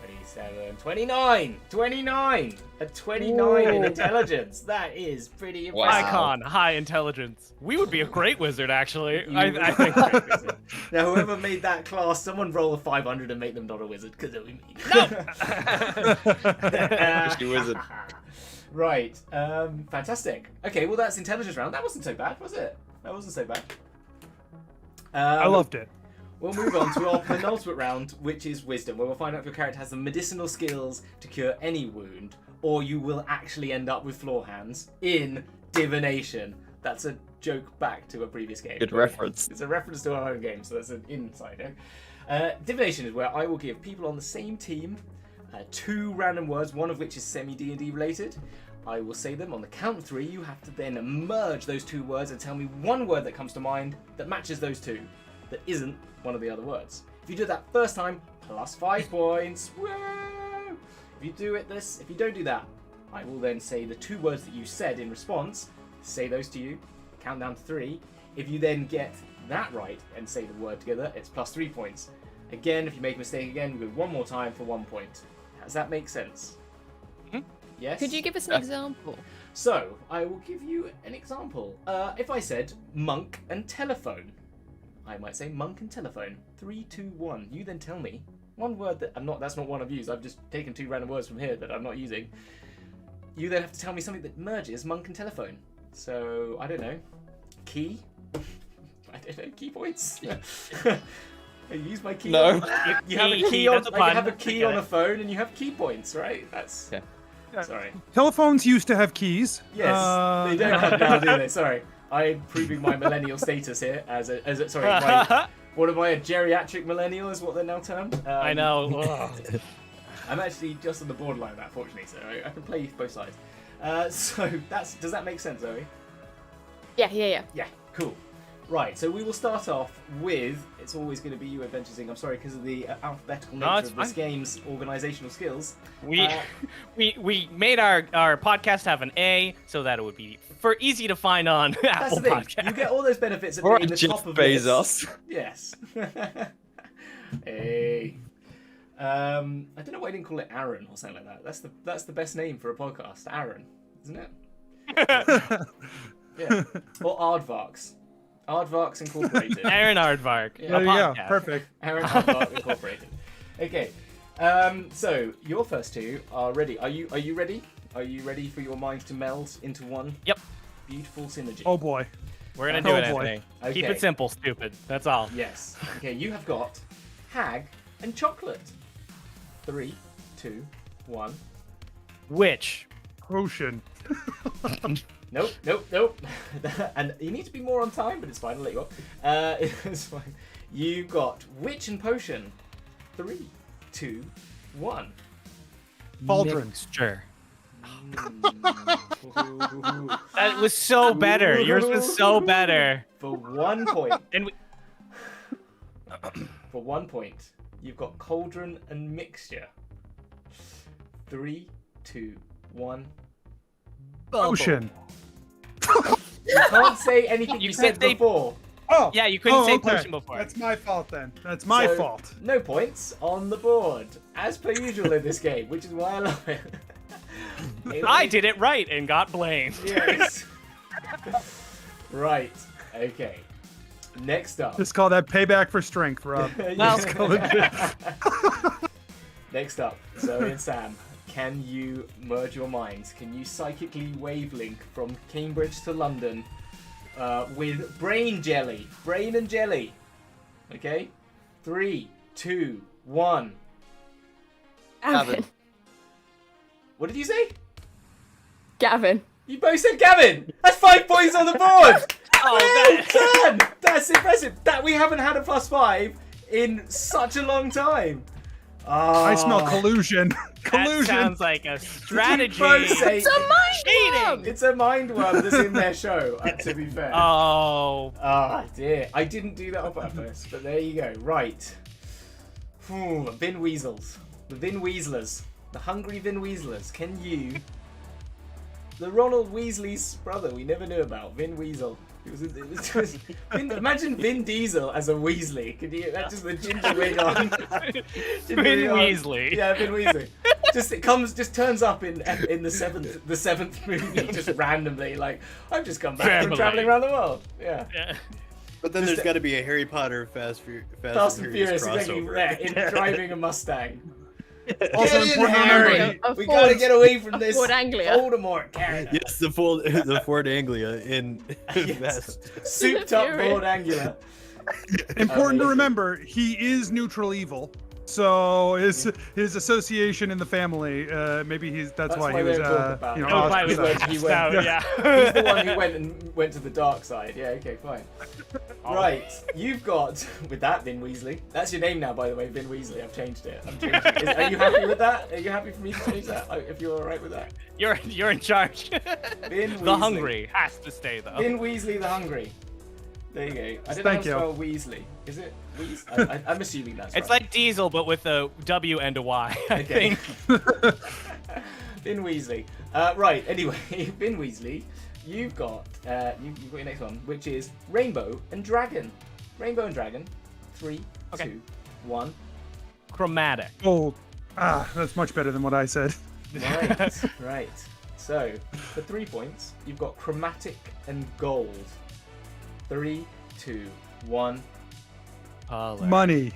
27, 29! 29! A 29 in intelligence. That is pretty impressive. Icon, high intelligence. We would be a great wizard, actually. You- I think. Now, whoever made that class, someone roll a 500 and make them not a wizard, because it would be mean. She wizard. Right. Fantastic. Okay, well, that's intelligence round. That wasn't so bad, was it? That wasn't so bad. I loved it. We'll move on to our penultimate round, which is wisdom, where we'll find out if your character has the medicinal skills to cure any wound, or you will actually end up with floor hands in divination. That's a joke back to a previous game. Good reference. It's a reference to our own game, so that's an insider. Divination is where I will give people on the same team 2 random words, one of which is semi-D&D related. I will say them on the count of 3. You have to then merge those 2 words and tell me one word that comes to mind that matches those 2, that isn't one of the other words. If you do that first time, plus 5 points. Woo! If you don't do that, I will then say the 2 words that you said in response. Say those to you. Count down to 3. If you then get that right and say the word together, it's plus 3 points. Again, if you make a mistake again, we go one more time for 1 point. Does that make sense? Mm-hmm. Yes? Could you give us an example? So, I will give you an example. If I said monk and telephone, I might say monk and telephone. 3, 2, 1. You then tell me one word that's not one I've used. I've just taken 2 random words from here that I'm not using. You then have to tell me something that merges monk and telephone. So, I don't know. Key? I don't know. Key points? I use my key. No. You have a key on. Like you have a key on a phone, and you have key points, right? That's. Yeah. Sorry. Telephones used to have keys. Yes, they don't have now, do they? Sorry, I'm proving my millennial status here what am I, a geriatric millennial is what they're now termed? I know. I'm actually just on the borderline of that, fortunately, so I can play both sides. So does that make sense, Zoe? Yeah. Yeah, cool. Right, so we will start off with, it's always going to be you, Adventuring. I'm sorry, because of the alphabetical nature of this game's organisational skills. We made our podcast have an A so that it would be easy to find on That's Apple the thing. Podcast. You get all those benefits of Or being the Jeff top of Bezos. this. Yes. Hey. I don't know why I didn't call it Aaron or something like that. That's the best name for a podcast, Aaron, isn't it? Yeah. Or Aardvarks. Aardvarks Incorporated. Aaron Aardvark. Yeah. There you go. podcast. Perfect. Aaron Aardvark Incorporated. Okay. So your first 2 are ready. Are you ready? Are you ready for your minds to meld into one? Yep. Beautiful synergy. Oh boy. We're gonna do it, boy. Anthony. Okay. Keep it simple, stupid. That's all. Yes. Okay, you have got hag and chocolate. 3, 2, 1. Which? Potion. Nope. And you need to be more on time, but it's fine. I'll let you off. It's fine. You got witch and potion. 3, 2, 1. Pauldron. Mixture. That was so better. Yours was so better. For 1 point. And we... For 1 point, you've got cauldron and mixture. 3, 2, 1. Potion. You can't say anything you said say- before. Oh. Yeah, you couldn't say okay. potion before. That's my fault then. That's my So, fault. No points on the board, as per usual in this game, which is why I love it. I did it right and got blamed. Yes. Right. Okay. Next up. Just call that payback for strength, Rob. Next up, Zoe and Sam. Can you merge your minds? Can you psychically wavelink from Cambridge to London with brain jelly? Brain and jelly. Okay? 3, 2, 1. Gavin. What did you say? Gavin. You both said Gavin! That's 5 points on the board! Oh, Well done! That's impressive. That we haven't had a +5 in such a long time. I smell collusion. that Collusion. sounds like a strategy. Both say It's a mind worm! it's a mind worm that's in their show, to be fair. Oh. Ah, dear. I didn't do that on purpose, but there you go. Right. Vin Weasels. The Vin Weaslers. The hungry Vin Weaslers. Can you... The Ronald Weasley's brother we never knew about, Vin Weasel. Imagine Vin Diesel as a Weasley. Could you? That's just the ginger wig on. Vin Weasley. Yeah, Vin Weasley. Just turns up in the seventh movie, just randomly. Like, I've just come back from traveling around the world. Yeah. But then Just there's a- got to be a Harry Potter Fast and Furious exactly, crossover. yeah, in driving a Mustang. Also Get in, important to Harry. remember. A We Ford- gotta get away from this Ford Anglia. Voldemort character. Yes, the Ford Anglia in Yes. Vest. Souped up Fury. Ford Anglia. Important to Amazing. remember, he is neutral evil. So his association in the family, maybe that's why he they was, were talking about it. you know, That was why we ostracized. He passed went- out, yeah. He's the one who went to the dark side. Yeah, okay, fine. Oh. Right, you've got with that Vin Weasley. That's your name now, by the way, Vin Weasley. I've changed it. Are you happy with that? Are you happy for me to change that? If you're alright with that. You're in charge. Vin The Weasley. hungry has to stay though. Vin Weasley the Hungry. There you go. I don't Thank know how you. to spell Weasley. Is it Weasley? I'm assuming that's It's right. like Diesel, but with a W and a Y, I Okay. think. Vin Weasley. Right. Anyway, Vin Weasley, you've got you've got your next one, which is Rainbow and Dragon. Rainbow and Dragon. 3, Okay. 2, 1. Chromatic. Oh, that's much better than what I said. Right. Right. So for 3 points, you've got Chromatic and Gold. 3, 2, 1. Color. Money.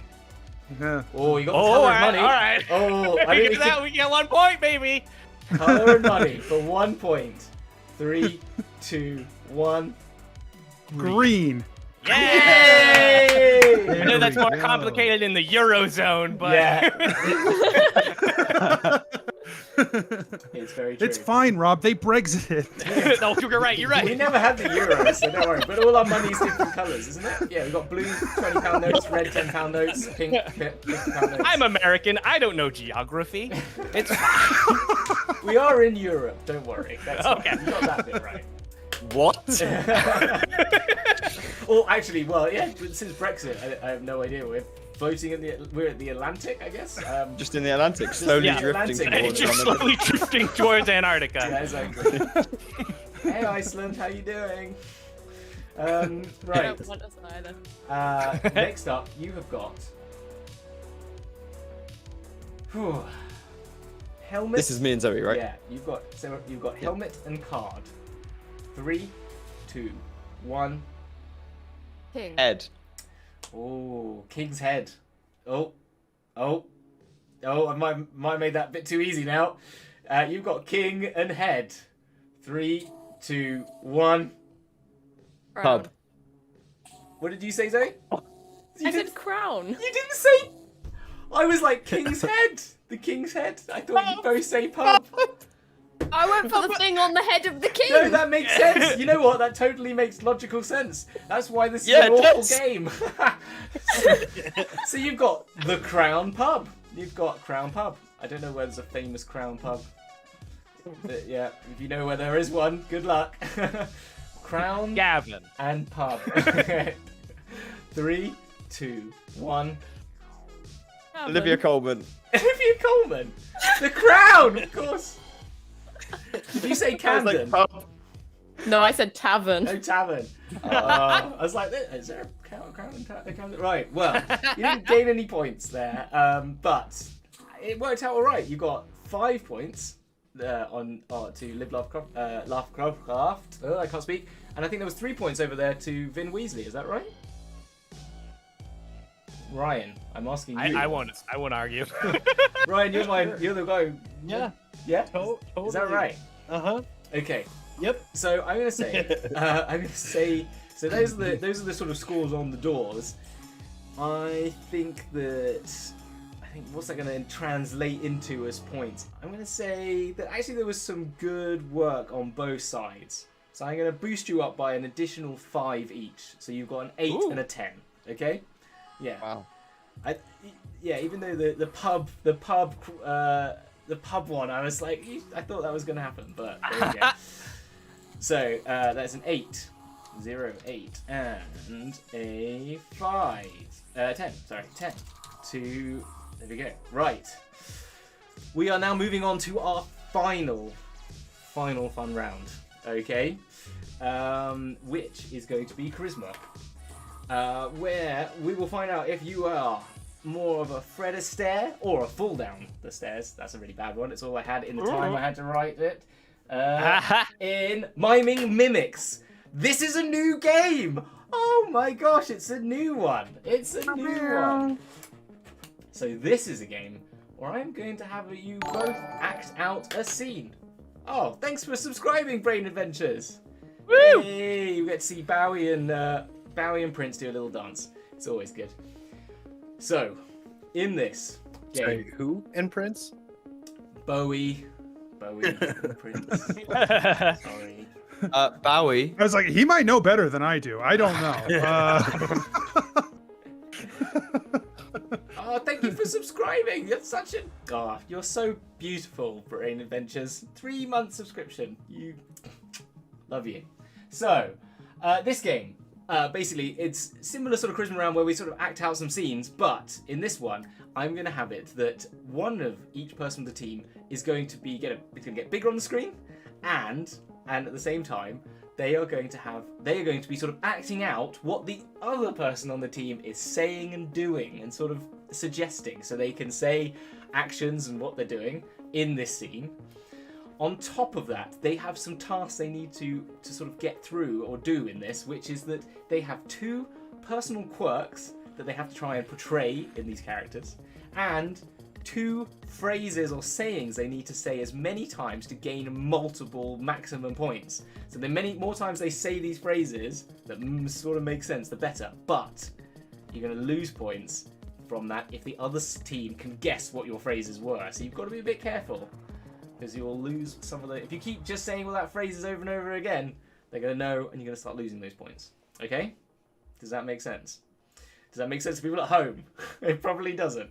Yeah. Oh, you got Oh, color all and right, money. all right. Oh, I we didn't get that. We get 1 point, baby. color and money for 1 point. 3, 2, 1. Green. Yeah. Yay! I know that's There more we go. complicated in the Eurozone, but Yeah. It's very true. It's fine, Rob. They Brexited. no, you're right. You're right. We never had the euro, so don't worry. But all our money's different colours, isn't it? Yeah, we've got blue £20 notes, red £10 notes, pink £50 notes. I'm American. I don't know geography. It's fine. We are in Europe, don't worry. That's Okay. fine. You got that bit right. What? Or actually, well, yeah, since Brexit, I have no idea. We're at the Atlantic, I guess. Just in the Atlantic, slowly Yeah. drifting Atlantic. towards Just Canada. slowly drifting towards Antarctica. Yeah, exactly. Hey, Iceland, how you doing? I Right. don't want us either. Next up, you have got. Whew. Helmet. This is me and Zoe, right? Yeah, you've got helmet and card. 3, 2, 1. King. Ed. Oh, King's Head. Oh, I might have made that a bit too easy now. You've got King and Head. 3, 2, 1. Pub. What did you say, Zoe? You I said crown. You didn't say. I was like King's Head. The King's Head. I thought you'd both say pub. I went for the thing on the head of the king. No, that makes sense. You know what? That totally makes logical sense. That's why this is Yeah, an it awful does. game. So you've got the Crown Pub. You've got Crown Pub. I don't know where there's a famous Crown Pub. But yeah, if you know where there is one, good luck. Crown Gavin. and Pub. 3, 2, 1. Olivia Colman. Olivia Colman. The Crown, of course. Did you say I was Camden? like, pub. No, I said tavern. No tavern. I was like, is there a crown and tavern? Right, well, you didn't gain any points there, but it worked out all right. You got 5 points to Live Lovecraft. Oh, I can't speak. And I think there was 3 points over there to Vin Weasley. Is that right? Ryan, I'm asking you. I won't argue. Ryan, you're the guy. Yeah. Yeah. Totally. Is that right? Uh-huh. Okay. Yep. So I'm gonna say. So those are the sort of scores on the doors. I think what's that gonna translate into as points? I'm gonna say that actually there was some good work on both sides. So I'm gonna boost you up by an additional 5 each. So you've got an 8 Ooh. and a 10. Okay. Yeah. Wow. Even though the pub one, I was like, I thought that was gonna happen, but there you go. So that's an 8, 0, 8, and a 5, 10. Sorry, 10. 2. There we go. Right. We are now moving on to our final fun round. Okay, which is going to be charisma, where we will find out if you are more of a Fred Astaire or a fall down the stairs. That's a really bad one. It's all I had in the time I had to write it. In Miming Mimics. This is a new game. Oh my gosh, it's a new one. It's a new one. So this is a game where I'm going to have you both act out a scene. Oh, thanks for subscribing, Brain Adventures. Woo! Hey, you get to see Bowie and Prince do a little dance. It's always good. So, in this game, Sorry, who and Prince? Bowie and Prince. Sorry. Bowie. I was like, he might know better than I do. I don't know. Oh, thank you for subscribing. You're such a... Oh, you're so beautiful, Brain Adventures. 3-month subscription. Love you. So, this game, basically, it's similar sort of charisma round where we sort of act out some scenes, but in this one, I'm going to have it that one of each person on the team is going to get bigger on the screen, and at the same time, they are going to be sort of acting out what the other person on the team is saying and doing and sort of suggesting, so they can say actions and what they're doing in this scene. On top of that, they have some tasks they need to sort of get through or do in this, which is that they have 2 personal quirks that they have to try and portray in these characters, and 2 phrases or sayings they need to say as many times to gain multiple maximum points. So the more times they say these phrases that sort of make sense, the better. But you're going to lose points from that if the other team can guess what your phrases were. So you've got to be a bit careful, because you'll lose some of the... If you keep just saying all that phrases over and over again, they're going to know, and you're going to start losing those points. Okay? Does that make sense? Does that make sense to people at home? It probably doesn't.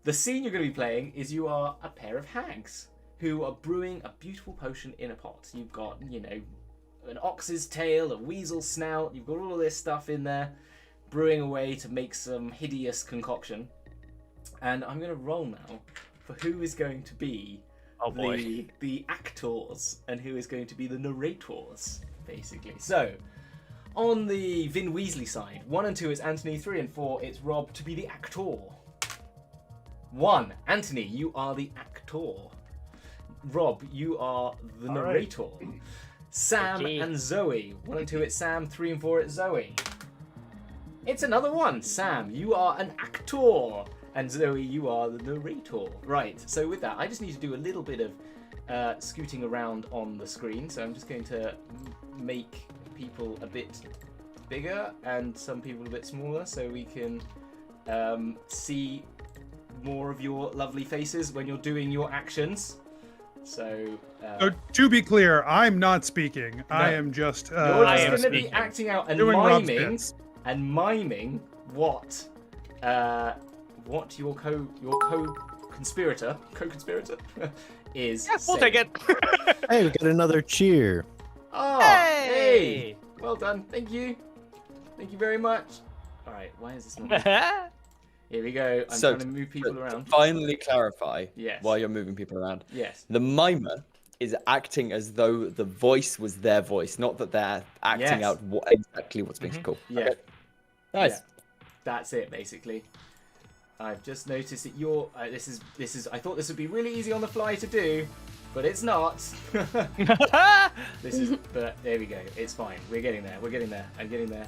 The scene you're going to be playing is you are a pair of hags who are brewing a beautiful potion in a pot. You've got, an ox's tail, a weasel's snout, you've got all of this stuff in there, brewing away to make some hideous concoction. And I'm going to roll now for who is going to be the actors and who is going to be the narrators, basically. So, on the Vin Weasley side, 1 and 2 is Anthony, 3 and 4 it's Rob to be the actor. 1, Anthony, you are the actor. Rob, you are the narrator. Right. Sam and Zoe, 1 and 2 it's Sam, 3 and 4 it's Zoe. It's another one. Sam, you are an actor. And Zoe, you are the narrator. Right, so with that, I just need to do a little bit of scooting around on the screen. So I'm just going to make people a bit bigger and some people a bit smaller so we can see more of your lovely faces when you're doing your actions. So to be clear, I'm not speaking. No. I am just you're just going to be acting out and miming what your co-conspirator is. Yes, we'll take it. Hey, we got another cheer. Oh, hey! Well done. Thank you. Thank you very much. All right, why is this not? Here we go. I'm trying to move people around. To finally clarify yes. while you're moving people around. Yes. The mimer is acting as though the voice was their voice, not that they're acting out exactly what's being called. Yeah. Okay. Nice. Yeah. That's it, basically. I've just noticed that you're. This is. I thought this would be really easy on the fly to do, but it's not. But there we go. It's fine. We're getting there. We're getting there. I'm getting there.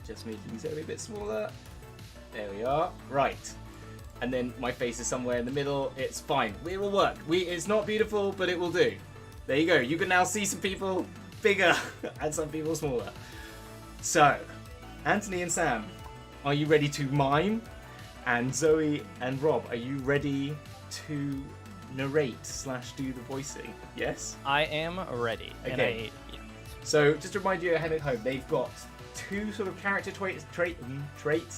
Just making Zoe a bit smaller. There we are. Right. And then my face is somewhere in the middle. It's fine. It will work. It's not beautiful, but it will do. There you go. You can now see some people bigger and some people smaller. So, Anthony and Sam, are you ready to mime? And Zoe and Rob, are you ready to narrate / do the voicing? Yes? I am ready. Okay. So, just to remind you ahead at home, they've got 2 sort of character traits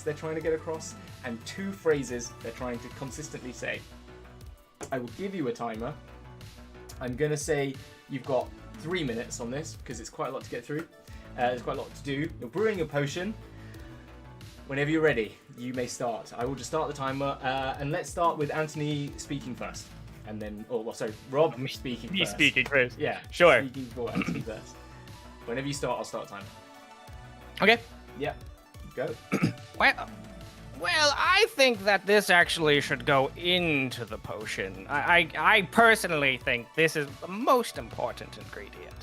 they're trying to get across, and 2 phrases they're trying to consistently say. I will give you a timer. I'm going to say you've got 3 minutes on this, because it's quite a lot to get through. There's quite a lot to do. You're brewing a potion. Whenever you're ready, you may start. I will just start the timer, and let's start with Anthony speaking first. And then, Rob speaking first. Me speaking first. Yeah, sure. Speaking for Anthony first. Whenever you start, I'll start the timer. Okay. Yeah. Go. Well, I think that this actually should go into the potion. I personally think this is the most important ingredient.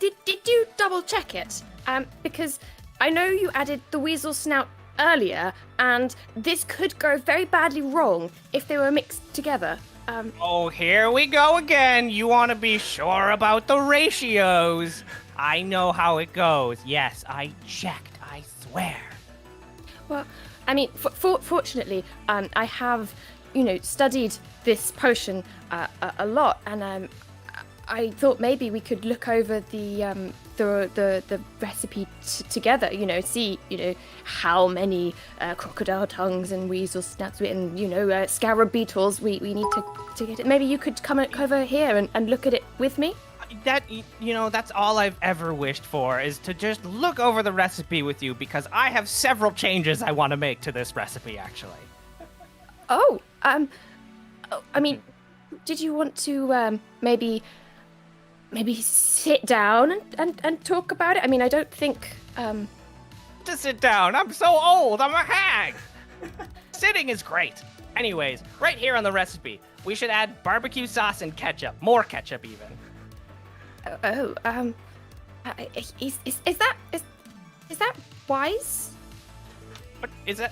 Did you double check it? Because I know you added the weasel snout earlier, and this could go very badly wrong if they were mixed together. Oh, here we go again. You want to be sure about the ratios. I know how it goes. Yes, I checked. I swear. Well, I mean, fortunately, I have, studied this potion a lot, and I thought maybe we could look over the recipe together. See, how many crocodile tongues and weasel snouts and scarab beetles we need to get it. Maybe you could come over here and look at it with me. That's all I've ever wished for, is to just look over the recipe with you, because I have several changes I want to make to this recipe, actually. Oh, I mean, did you want to maybe sit down and talk about it? I mean, I don't think To sit down. I'm so old. I'm a hag. Sitting is great. Anyways, right here on the recipe, we should add barbecue sauce and ketchup. More ketchup, even. Is that wise? What is it?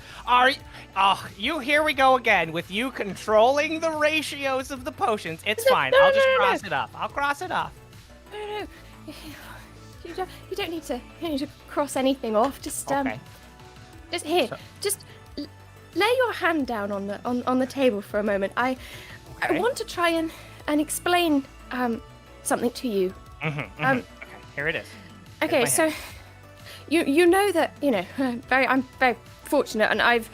You here we go again with you controlling the ratios of the potions. It's fine. I'll just cross it off. I'll cross it off. No. You don't need to cross anything off. Just Okay. just here. Just lay your hand down on the table for a moment. I want to try and explain something to you. Okay, here it is. Okay, so you know that I'm very fortunate, and I've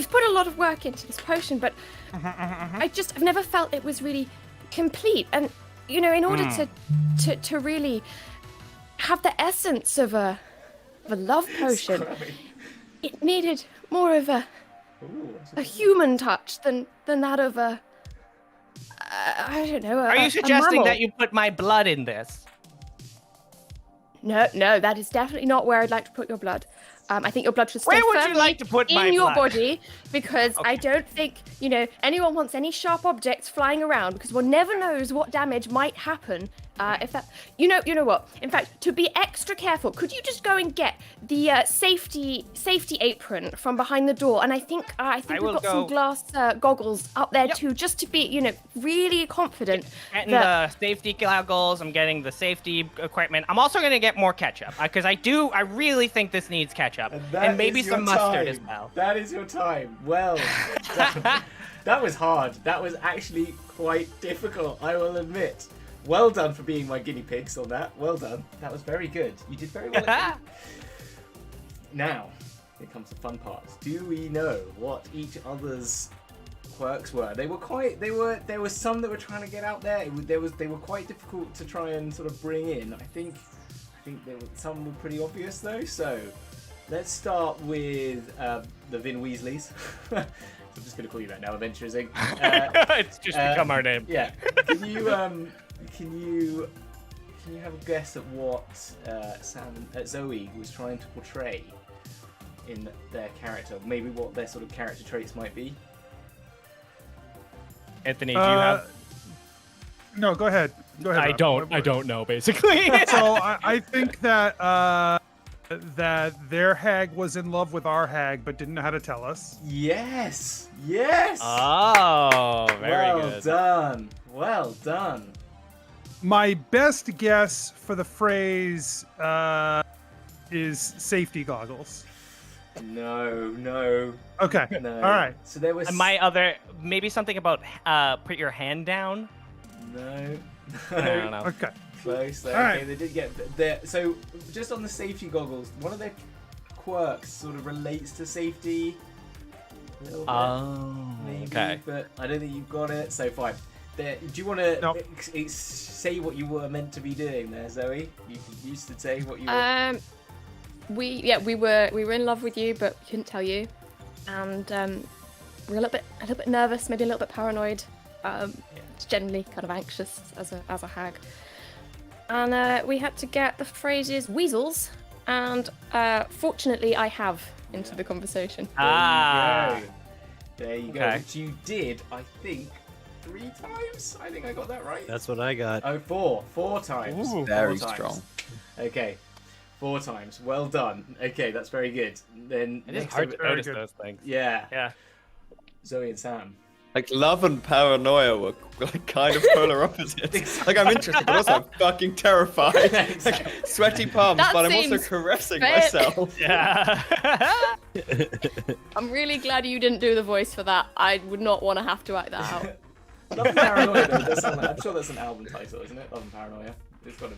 put a lot of work into this potion, but I've never felt it was really complete. And in order to really have the essence of a love potion, it needed more of a human touch than that of a I don't know. Are you suggesting that you put my blood in this? No, that is definitely not where I'd like to put your blood. I think your blood should stay Where would you firmly like to put my in your blood? body, because I don't think anyone wants any sharp objects flying around, because one never knows what damage might happen if that. You know what? In fact, to be extra careful, could you just go and get the safety apron from behind the door? And I think we've got some glass goggles up there too, just to be really confident. Getting the safety goggles. I'm getting the safety equipment. I'm also gonna get more ketchup, because I really think this needs ketchup, and maybe some mustard as well. That is your time. Well done. That was hard. That was actually quite difficult, I will admit. Well done for being my guinea pigs on that. Well done. That was very good. You did very well. Now, here comes the fun part. Do we know what each other's quirks were? There were some that were trying to get out there. They were quite difficult to try and sort of bring in. I think some were pretty obvious though. So let's start with the Vin Weasleys. I'm just going to call you that now, Adventrue. It's just become our name. Yeah. Can you have a guess at what Zoe was trying to portray in their character? Maybe what their sort of character traits might be? Anthony, do you have? No, go ahead. I Rob. don't know, basically. So I think that their hag was in love with our hag, but didn't know how to tell us. Yes. Oh, very good. Well done. My best guess for the phrase is safety goggles. No. Okay. No. All right. So there was Maybe something about put your hand down. No. I don't know. Okay. Close. Okay, right. They did get there. So just on the safety goggles, one of their quirks sort of relates to safety. A little bit, maybe, okay. But I don't think you've got it. So fine. Do you want to Nope. say what you were meant to be doing there, Zoe? You used to say what you were. We were in love with you, but we couldn't tell you, and we're a little bit nervous, maybe a little bit paranoid. Generally kind of anxious as a hag, and we had to get the phrases weasels, and fortunately I have into the conversation. There you go. Okay. Which you did, I think, 3 times. I think I got that right. That's what I got. Oh, 4 times. Ooh. Very 4 times. strong. Okay, 4 times. Well done. Okay, that's very good. Then It is next hard to over- notice good. those things. Yeah, Zoe and Sam. Like love and paranoia were like kind of polar opposites. Like I'm interested, but also I'm fucking terrified. Exactly. Like, sweaty palms, That but I'm also seems caressing fair. myself. Yeah. I'm really glad you didn't do the voice for that. I would not want to have to act that out. Love and Paranoia, though, does sound like, I'm sure that's an album title, isn't it? Love and Paranoia. It's got to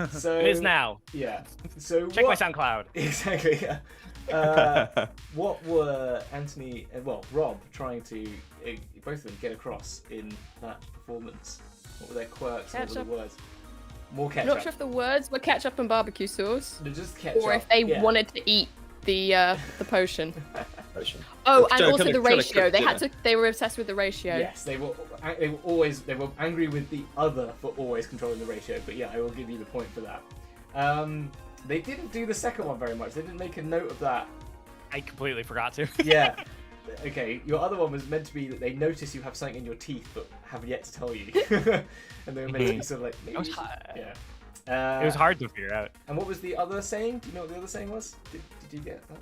be. So It is now. Yeah. So Check my what, SoundCloud. Exactly. Yeah. What were Anthony and Rob trying to both of them get across in that performance? What were their quirks? What were Ketchup. the words? More I'm ketchup. not sure if the words were ketchup and barbecue sauce, They're just ketchup. or if they yeah. wanted to eat the potion. Potion. Oh, Trying and also to the cook ratio. They had dinner. to. They were obsessed with the ratio. Yes, they were angry with the other for always controlling the ratio. But yeah, I will give you the point for that. They didn't do the second one very much. They didn't make a note of that. I completely forgot to. Yeah. Okay, your other one was meant to be that they notice you have something in your teeth but have yet to tell you. And they were meant to be sort of like, maybe. It was you should- hard. Yeah. It was hard to figure out. And what was the other saying? Do you know what the other saying was? Did you get that?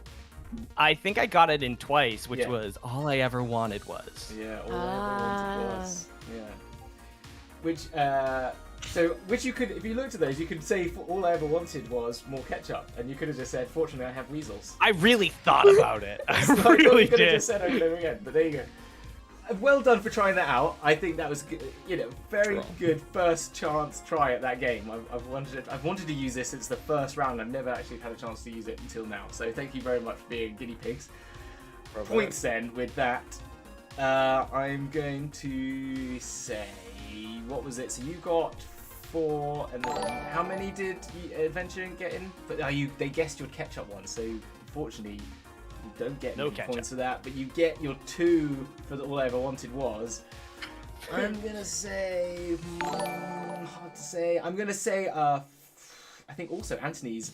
I think I got it in twice, which Yeah. was all I ever wanted was. Yeah, all I ever wanted was. Yeah. Which you could, if you looked at those, you could say all I ever wanted was more ketchup, and you could have just said, "Fortunately, I have weasels." I really thought about it. I So thought really you could have did. just said over and over again, but there you go. Well done for trying that out. I think that was, very Strong. good first chance try at that game. I've wanted to use this since the first round. I've never actually had a chance to use it until now. So thank you very much for being guinea pigs. Bravo. Points then with that. I'm going to say, what was it? So you got 4, and then how many did Adventure get in? But they guessed your ketchup one, so unfortunately you don't get No any ketchup. points for that. But you get your 2 for the all I ever wanted was. I'm gonna say, hard to say. I'm gonna say, I think also Anthony's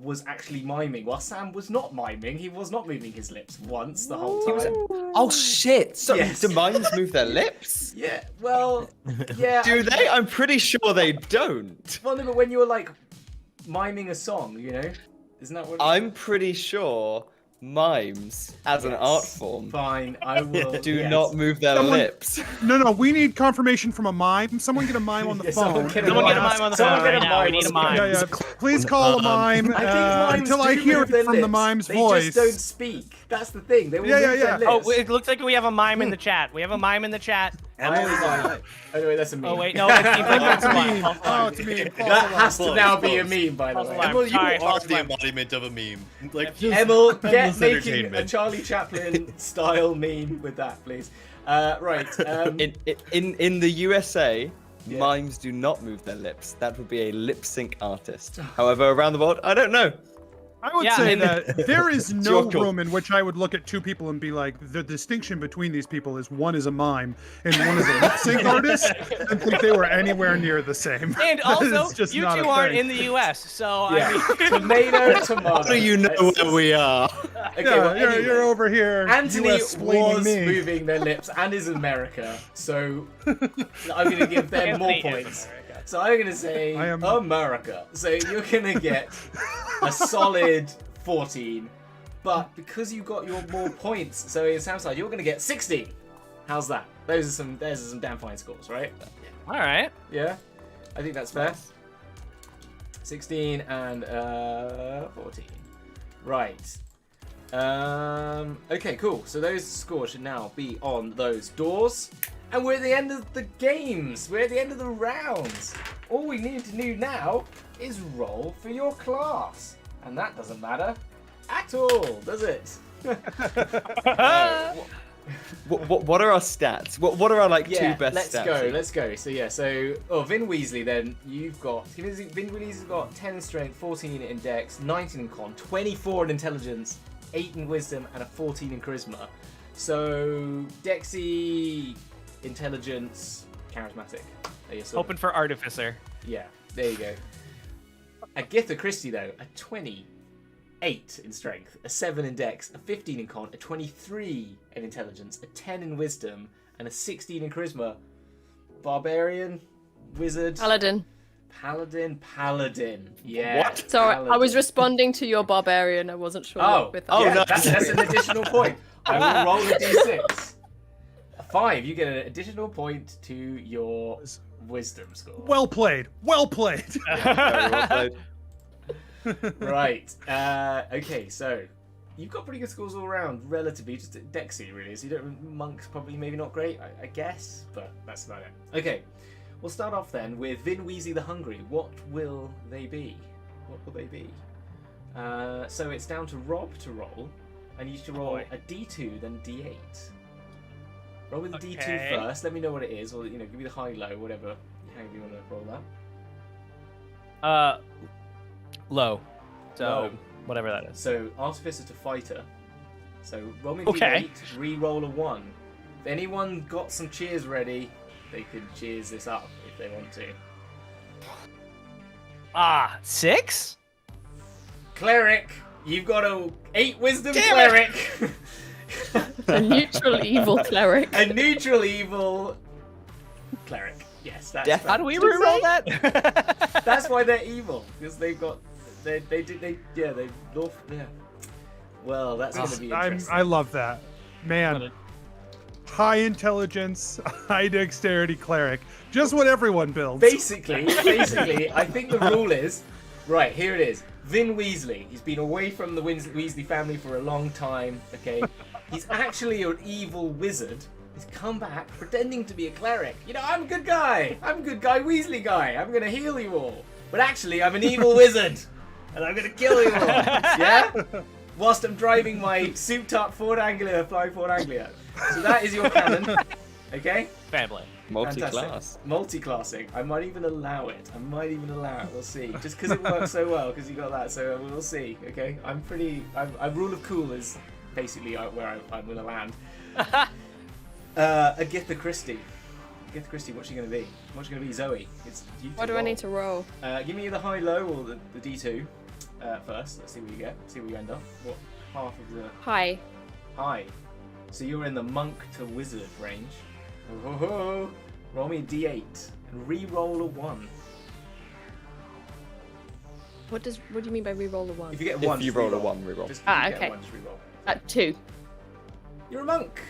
was actually miming, while Sam was not miming. He was not moving his lips once the whole time. Oh shit! So Yes. do mimes move their lips? Yeah, well, yeah. Do they? I'm pretty sure they don't. Well, no, but when you're like miming a song, isn't that what? I'm pretty sure mimes, as an Yes. art form, Fine, I will. do yes. not move their Someone- lips. No, we need confirmation from a mime. Someone get a mime on the Yeah, someone phone. get Someone get a mime on the phone Someone get right a now. We mime need a on the phone. mime. Yeah. Please call a mime I think mimes until I do hear move it their from the lips. mime's they voice. just don't speak. That's the thing. They will Yeah, move yeah, their yeah. lips. Oh, it looks like we have a mime in the chat. We have a mime in the chat. Anyway, that's a meme. Oh wait, no, it seems like that's It's a mine. meme. Oh, it's a meme. That has to Close, now be a close. meme, by the False way. alarm. Emil, you Sorry, are false the alarm. embodiment of a meme. Like, Emil, get endless making a entertainment. Charlie Chaplin style meme with that, please. Right. In the USA, Yeah. mimes do not move their lips. That would be a lip sync artist. However, around the world, I don't know. I would Yeah, say I mean- that there is no your call. room in which I would look at 2 people and be like, the distinction between these people is one is a mime and one is a lip sync artist, and think they were anywhere near the same. And That also, is just you not a two aren't thing. in the U.S., so Yeah. I mean, Tomato, tomato. How do you know where we are? Okay, Yeah, well, you're anyway. over here. Anthony US blaming was me. moving their lips and is in America, so I'm going to give them more Anthony is points. America. So I'm going to say I am- America. So you're going to get a solid 14, but because you got your more points, so in Sam's side, you're going to get 16. How's that? Those are some damn fine scores, right? all right. Yeah, I think that's fair. 16 and 14. Right. Okay, cool. So those scores should now be on those doors. And we're at the end of the games. We're at the end of the rounds. All we need to do now is roll for your class. And that doesn't matter at all, does it? What are our stats? What are our like 2 best let's stats? Let's go. So Vin Weasley, then you've got Vin Weasley's got 10 in strength, 14 in dex, 19 in con, 24 in intelligence, 8 in wisdom, and a 14 in charisma. So Dexy, intelligence, charismatic. There you Hoping for artificer. Yeah, there you go. Agatha Christie though, a 28 in strength, a 7 in dex, a 15 in con, a 23 in intelligence, a 10 in wisdom, and a 16 in charisma. Barbarian, wizard, Paladin. paladin. Yeah. What? Sorry, I was paladin. responding to your barbarian. I wasn't sure. Oh, with oh, yeah, no. that's an additional point. I will roll a d6. A 5, you get an additional point to your wisdom score. Well played. Well played. Very well played. Right. Okay, so you've got pretty good scores all around, relatively. Just Dexy, really. So you don't. Monk's probably maybe not great, I guess, but that's about it. Okay, we'll start off then with Vin Weasley the Hungry. What will they be? What will they be? So it's down to Rob to roll, and you should roll boy. a d2, then d8. Roll with a Okay. d2 first. Let me know what it is, or give me the high, low, whatever however you want to roll that. Low. So Low. whatever that is. So Artificer to Fighter. So roll me Okay. D8, re-roll a 1. If anyone got some cheers ready, they could cheers this up if they want to. 6? Cleric, you've got a 8 wisdom Damn cleric. A neutral evil cleric. A neutral evil cleric. Yes, that's Death- How do we fair. reroll that? That's why they're evil, because they've got yeah. Well, that's gonna be interesting. I love that. Man, high intelligence, high dexterity cleric. Just what everyone builds. Basically, I think the rule is right. Here it is. Vin Weasley. He's been away from the Weasley family for a long time. Okay, he's actually an evil wizard. He's come back pretending to be a cleric. You know, I'm a good guy. I'm a good guy, Weasley guy. I'm gonna heal you all. But actually, I'm an evil wizard, and I'm gonna kill you all. Yeah. Whilst I'm driving my souped-up Ford Anglia, flying Ford Anglia. So that is your canon. Okay. Family. Multi-class. Multi-classing. I might even allow it. We'll see. Just because it works so well, because you got that. So we'll see. Okay. I'm rule of cool is basically where I'm gonna land. Agatha Christie. Agatha Christie. What's she gonna be? What's she gonna be? Zoe. It's you. What do I need to roll? Give me the high, low, or the D2 first. Let's see what you get. See where you end up. What half of the Hi. high? So you're in the monk to wizard range. Oh, roll me a D8 and re-roll a 1. What do you mean by re-roll a 1? If you get If one, you just roll a re-roll. 1, reroll. Just Ah, if you get okay. one, just re-roll. 2. You're a monk.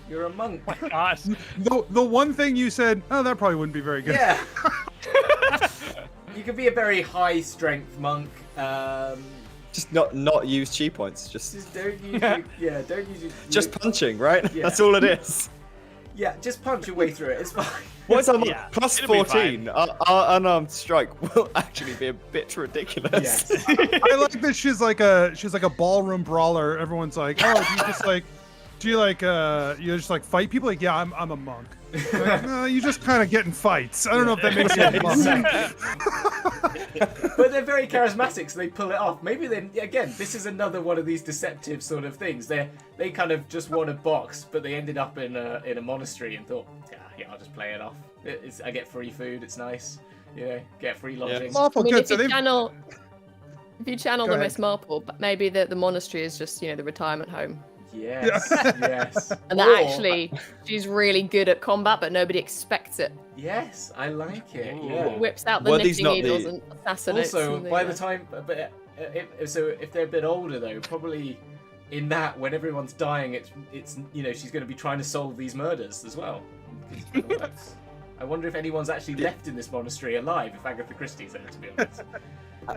You're a monk. Gosh. The one thing you said, oh, that probably wouldn't be very good. Yeah. You could be a very high strength monk. Just not use chi points. Just don't use your, don't use your, Just punching, right? Yeah. That's all it is. yeah, just punch your way through it. It's fine. What's our Yeah, plus it'll be 14? Our unarmed strike will actually be a bit ridiculous. Yes. I like that she's like a ballroom brawler. Everyone's like, oh, do you just fight people? Like, yeah, I'm a monk. Like, no, you just kind of get in fights. I don't know if that makes you a monk. But they're very charismatic, so they pull it off. Maybe then again, this is another one of these deceptive sort of things. They kind of just want a box, but they ended up in a monastery and thought, yeah, I'll just play it off. I get free food. It's nice, get free lodging. Lawful I mean, good. if So you they channel Go the ahead. Miss Marple, but maybe the monastery is just the retirement home, Yes, yes. and that Or- actually she's really good at combat, but nobody expects it. Yes, I like it. Ooh. Yeah. Whips out the Well, these knitting not needles the- and assassinates. Also, and by the time, but if they're a bit older though, probably in that when everyone's dying, it's she's going to be trying to solve these murders as well. I wonder if anyone's actually left in this monastery alive. If Agatha Christie's there, to be honest.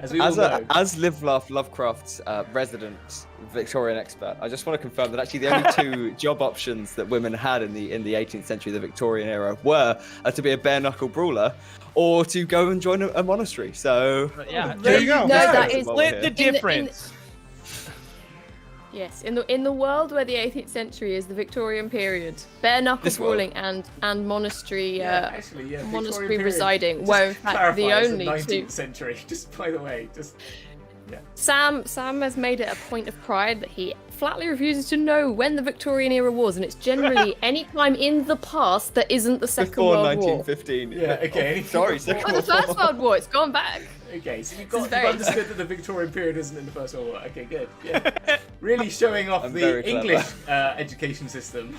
As we all know. As Live Laugh Lovecraft's resident Victorian expert, I just want to confirm that actually the only two job options that women had in the 18th century, the Victorian era, were to be a bare knuckle brawler or to go and join a monastery. So Yeah. There you go. No, that is Split the in the- difference. Yes, in the world where the 18th century is the Victorian period, bare knuckle This world. brawling and monastery Actually, monastery Victorian period. residing Just were in fact the clarify, it's only 19th two. century. Just by the way, just Sam has made it a point of pride that he flatly refuses to know when the Victorian era was, and it's generally any time in the past that isn't the Second before World War. 1915. Yeah, okay. Sorry, Second Oh, the World First War. World War, it's gone back. Okay, so you've This is you've very- understood that the Victorian period isn't in the First World War. Okay, good. Yeah. Really showing off I'm the very clever. English education system.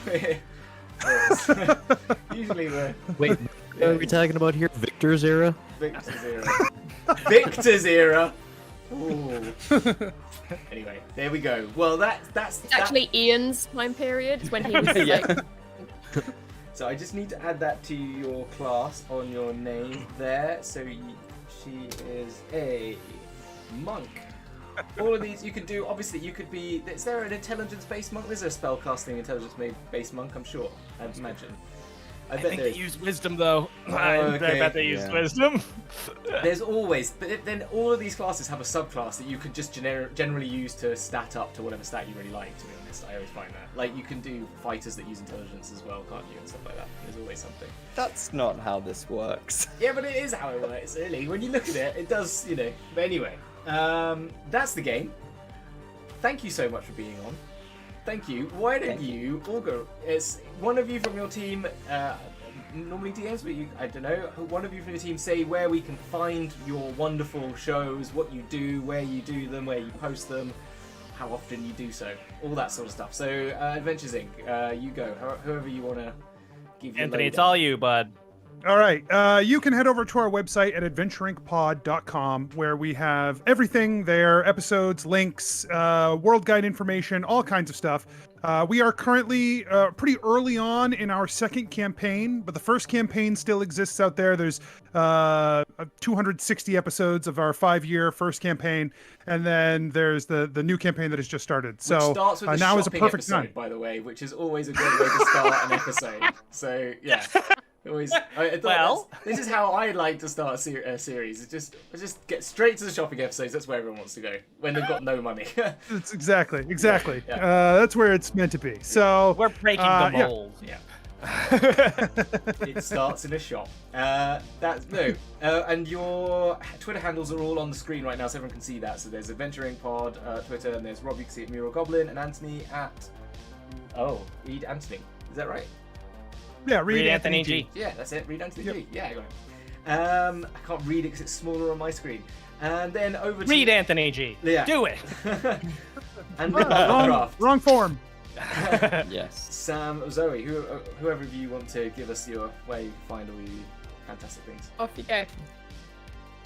Usually we're Wait, what are we talking about here? Victor's era? Victor's era. Victor's era. Ooh. Anyway, there we go. Well, that's It's actually Ian's time period when he was Yeah. like, So I just need to add that to your class on your name there. So she is a monk. All of these you could do. Obviously, you could be. Is there an intelligence-based monk? There's a spellcasting intelligence-based monk. I'm sure. I'd imagine. I bet think there they is. use wisdom though. I okay. bet they use Yeah. wisdom. There's always, but then all of these classes have a subclass that you could just generally use to stat up to whatever stat you really like. To be honest, I always find that. Like you can do fighters that use intelligence as well, can't you, and stuff like that. There's always something. That's not how this works. Yeah, but it is how it works. Really, when you look at it, it does. You know. But anyway, that's the game. Thank you so much for being on. Thank you. Why don't you all go? It's one of you from your team. Normally DMs, but I don't know. One of you from your team say where we can find your wonderful shows, what you do, where you do them, where you post them, how often you do so, all that sort of stuff. So Adventures Inc. You go. Whoever you want to give. Anthony, it's all you, bud. All right. You can head over to our website at adventureincpod.com where we have everything there, episodes, links, world guide information, all kinds of stuff. We are currently pretty early on in our second campaign, but the first campaign still exists out there. There's 260 episodes of our 5-year first campaign, and then there's the new campaign that has just started. So which starts with the now is a shopping perfect episode, time. by the way, which is always a good way to start an episode. So yeah. Always. Well, this is how I like to start a series. It's just get straight to the shopping episodes. That's where everyone wants to go when they've got no money. It's exactly. Yeah. That's where it's meant to be. So We're breaking the mold. Yeah. It starts in a shop. And your Twitter handles are all on the screen right now, so everyone can see that. So there's Adventuring Pod Twitter, and there's Rob. You can see at Mural Goblin, and Anthony at Read Anthony. Is that right? Yeah, Read Anthony G. Yeah, that's it. Read Anthony Yep. G. Yeah, I got it. I can't read it because it's smaller on my screen. And then over to Read Anthony G. Yeah. Do it. And wrong form. Yes. Sam, Zoe, whoever of you want to give us your way to find all the fantastic things. Off you go.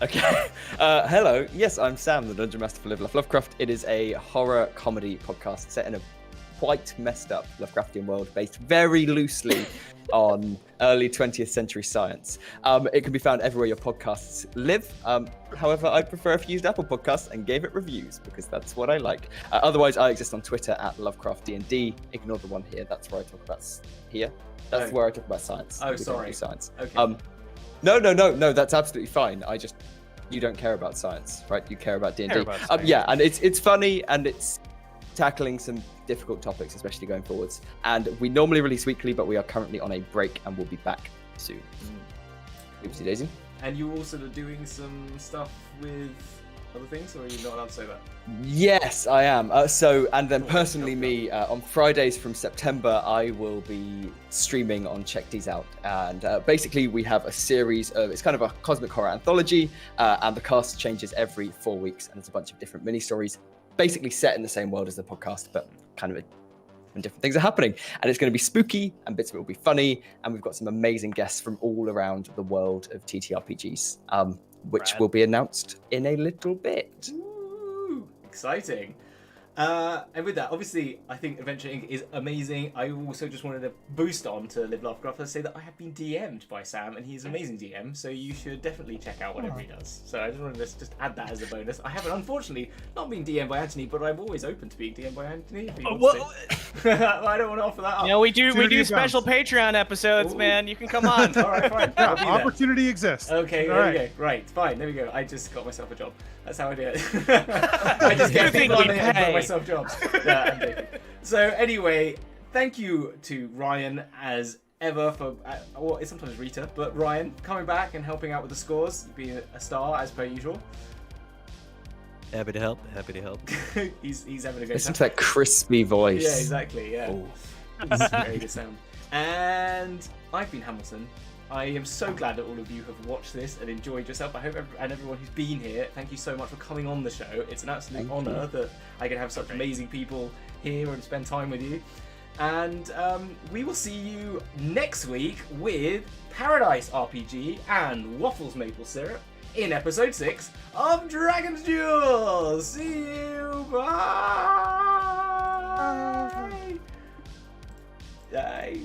Okay. Hello. Yes, I'm Sam, the Dungeon Master for Live Laugh Lovecraft. It is a horror comedy podcast set in a quite messed up Lovecraftian world based very loosely on early 20th century science. It can be found everywhere your podcasts live. However, I prefer if you used Apple Podcasts and gave it reviews because that's what I like. Otherwise, I exist on Twitter at LovecraftD&D. Ignore the one here. That's where I talk about here. That's where I talk about science. Oh, We don't sorry. do science. Okay. No. That's absolutely fine. You don't care about science, right? You care about D&D. Care about science. Yeah, and it's funny and it's tackling some difficult topics, especially going forwards. And we normally release weekly, but we are currently on a break and we'll be back soon. Oopsie daisy. And you also are doing some stuff with other things, or are you not allowed to say that? Yes, I am. And then personally, me on Fridays from September, I will be streaming on Check These Out. And basically, we have a series of it's kind of a cosmic horror anthology, and the cast changes every 4 weeks, and it's a bunch of different mini stories, basically set in the same world as the podcast, but kind of when different things are happening. And it's going to be spooky, and bits of it will be funny, and we've got some amazing guests from all around the world of TTRPGs, which Rad. will be announced in a little bit. Woo! Exciting. And with that, obviously, I think Adventure Inc. is amazing. I also just wanted to boost on to Live Lovecraft and say that I have been DM'd by Sam, and he's an amazing DM, so you should definitely check out whatever he does. So I just wanted to just add that as a bonus. I haven't, unfortunately, not been DM'd by Anthony, but I'm always open to being DM'd by Anthony. If he wants to. I don't want to offer that up. You know, we do Opportunity special Patreon episodes, Ooh. man. You can come on. All right, fine. I'll be there. Opportunity exists. Okay, All there right. we go. Right, fine, there we go. I just got myself a job. That's how I do it. I just get You think people on we it and pay? put myself jobs. Yeah, I'm joking. So anyway, thank you to Ryan as ever for, or it's sometimes Rita, but Ryan coming back and helping out with the scores, being a star as per usual. Happy to help. Happy to help. he's having a good Listen time. to that crispy voice. Yeah, exactly. Yeah, Oh. it's very good sound. And I've been Hamilton. I am so glad that all of you have watched this and enjoyed yourself. I hope and everyone who's been here, thank you so much for coming on the show. It's an absolute Thank honour that I can have such amazing people here and spend time with you. And we will see you next week with Paradise RPG and Waffles Maple Syrup in episode 6 of Dragon's Duel. See you. Bye. Bye.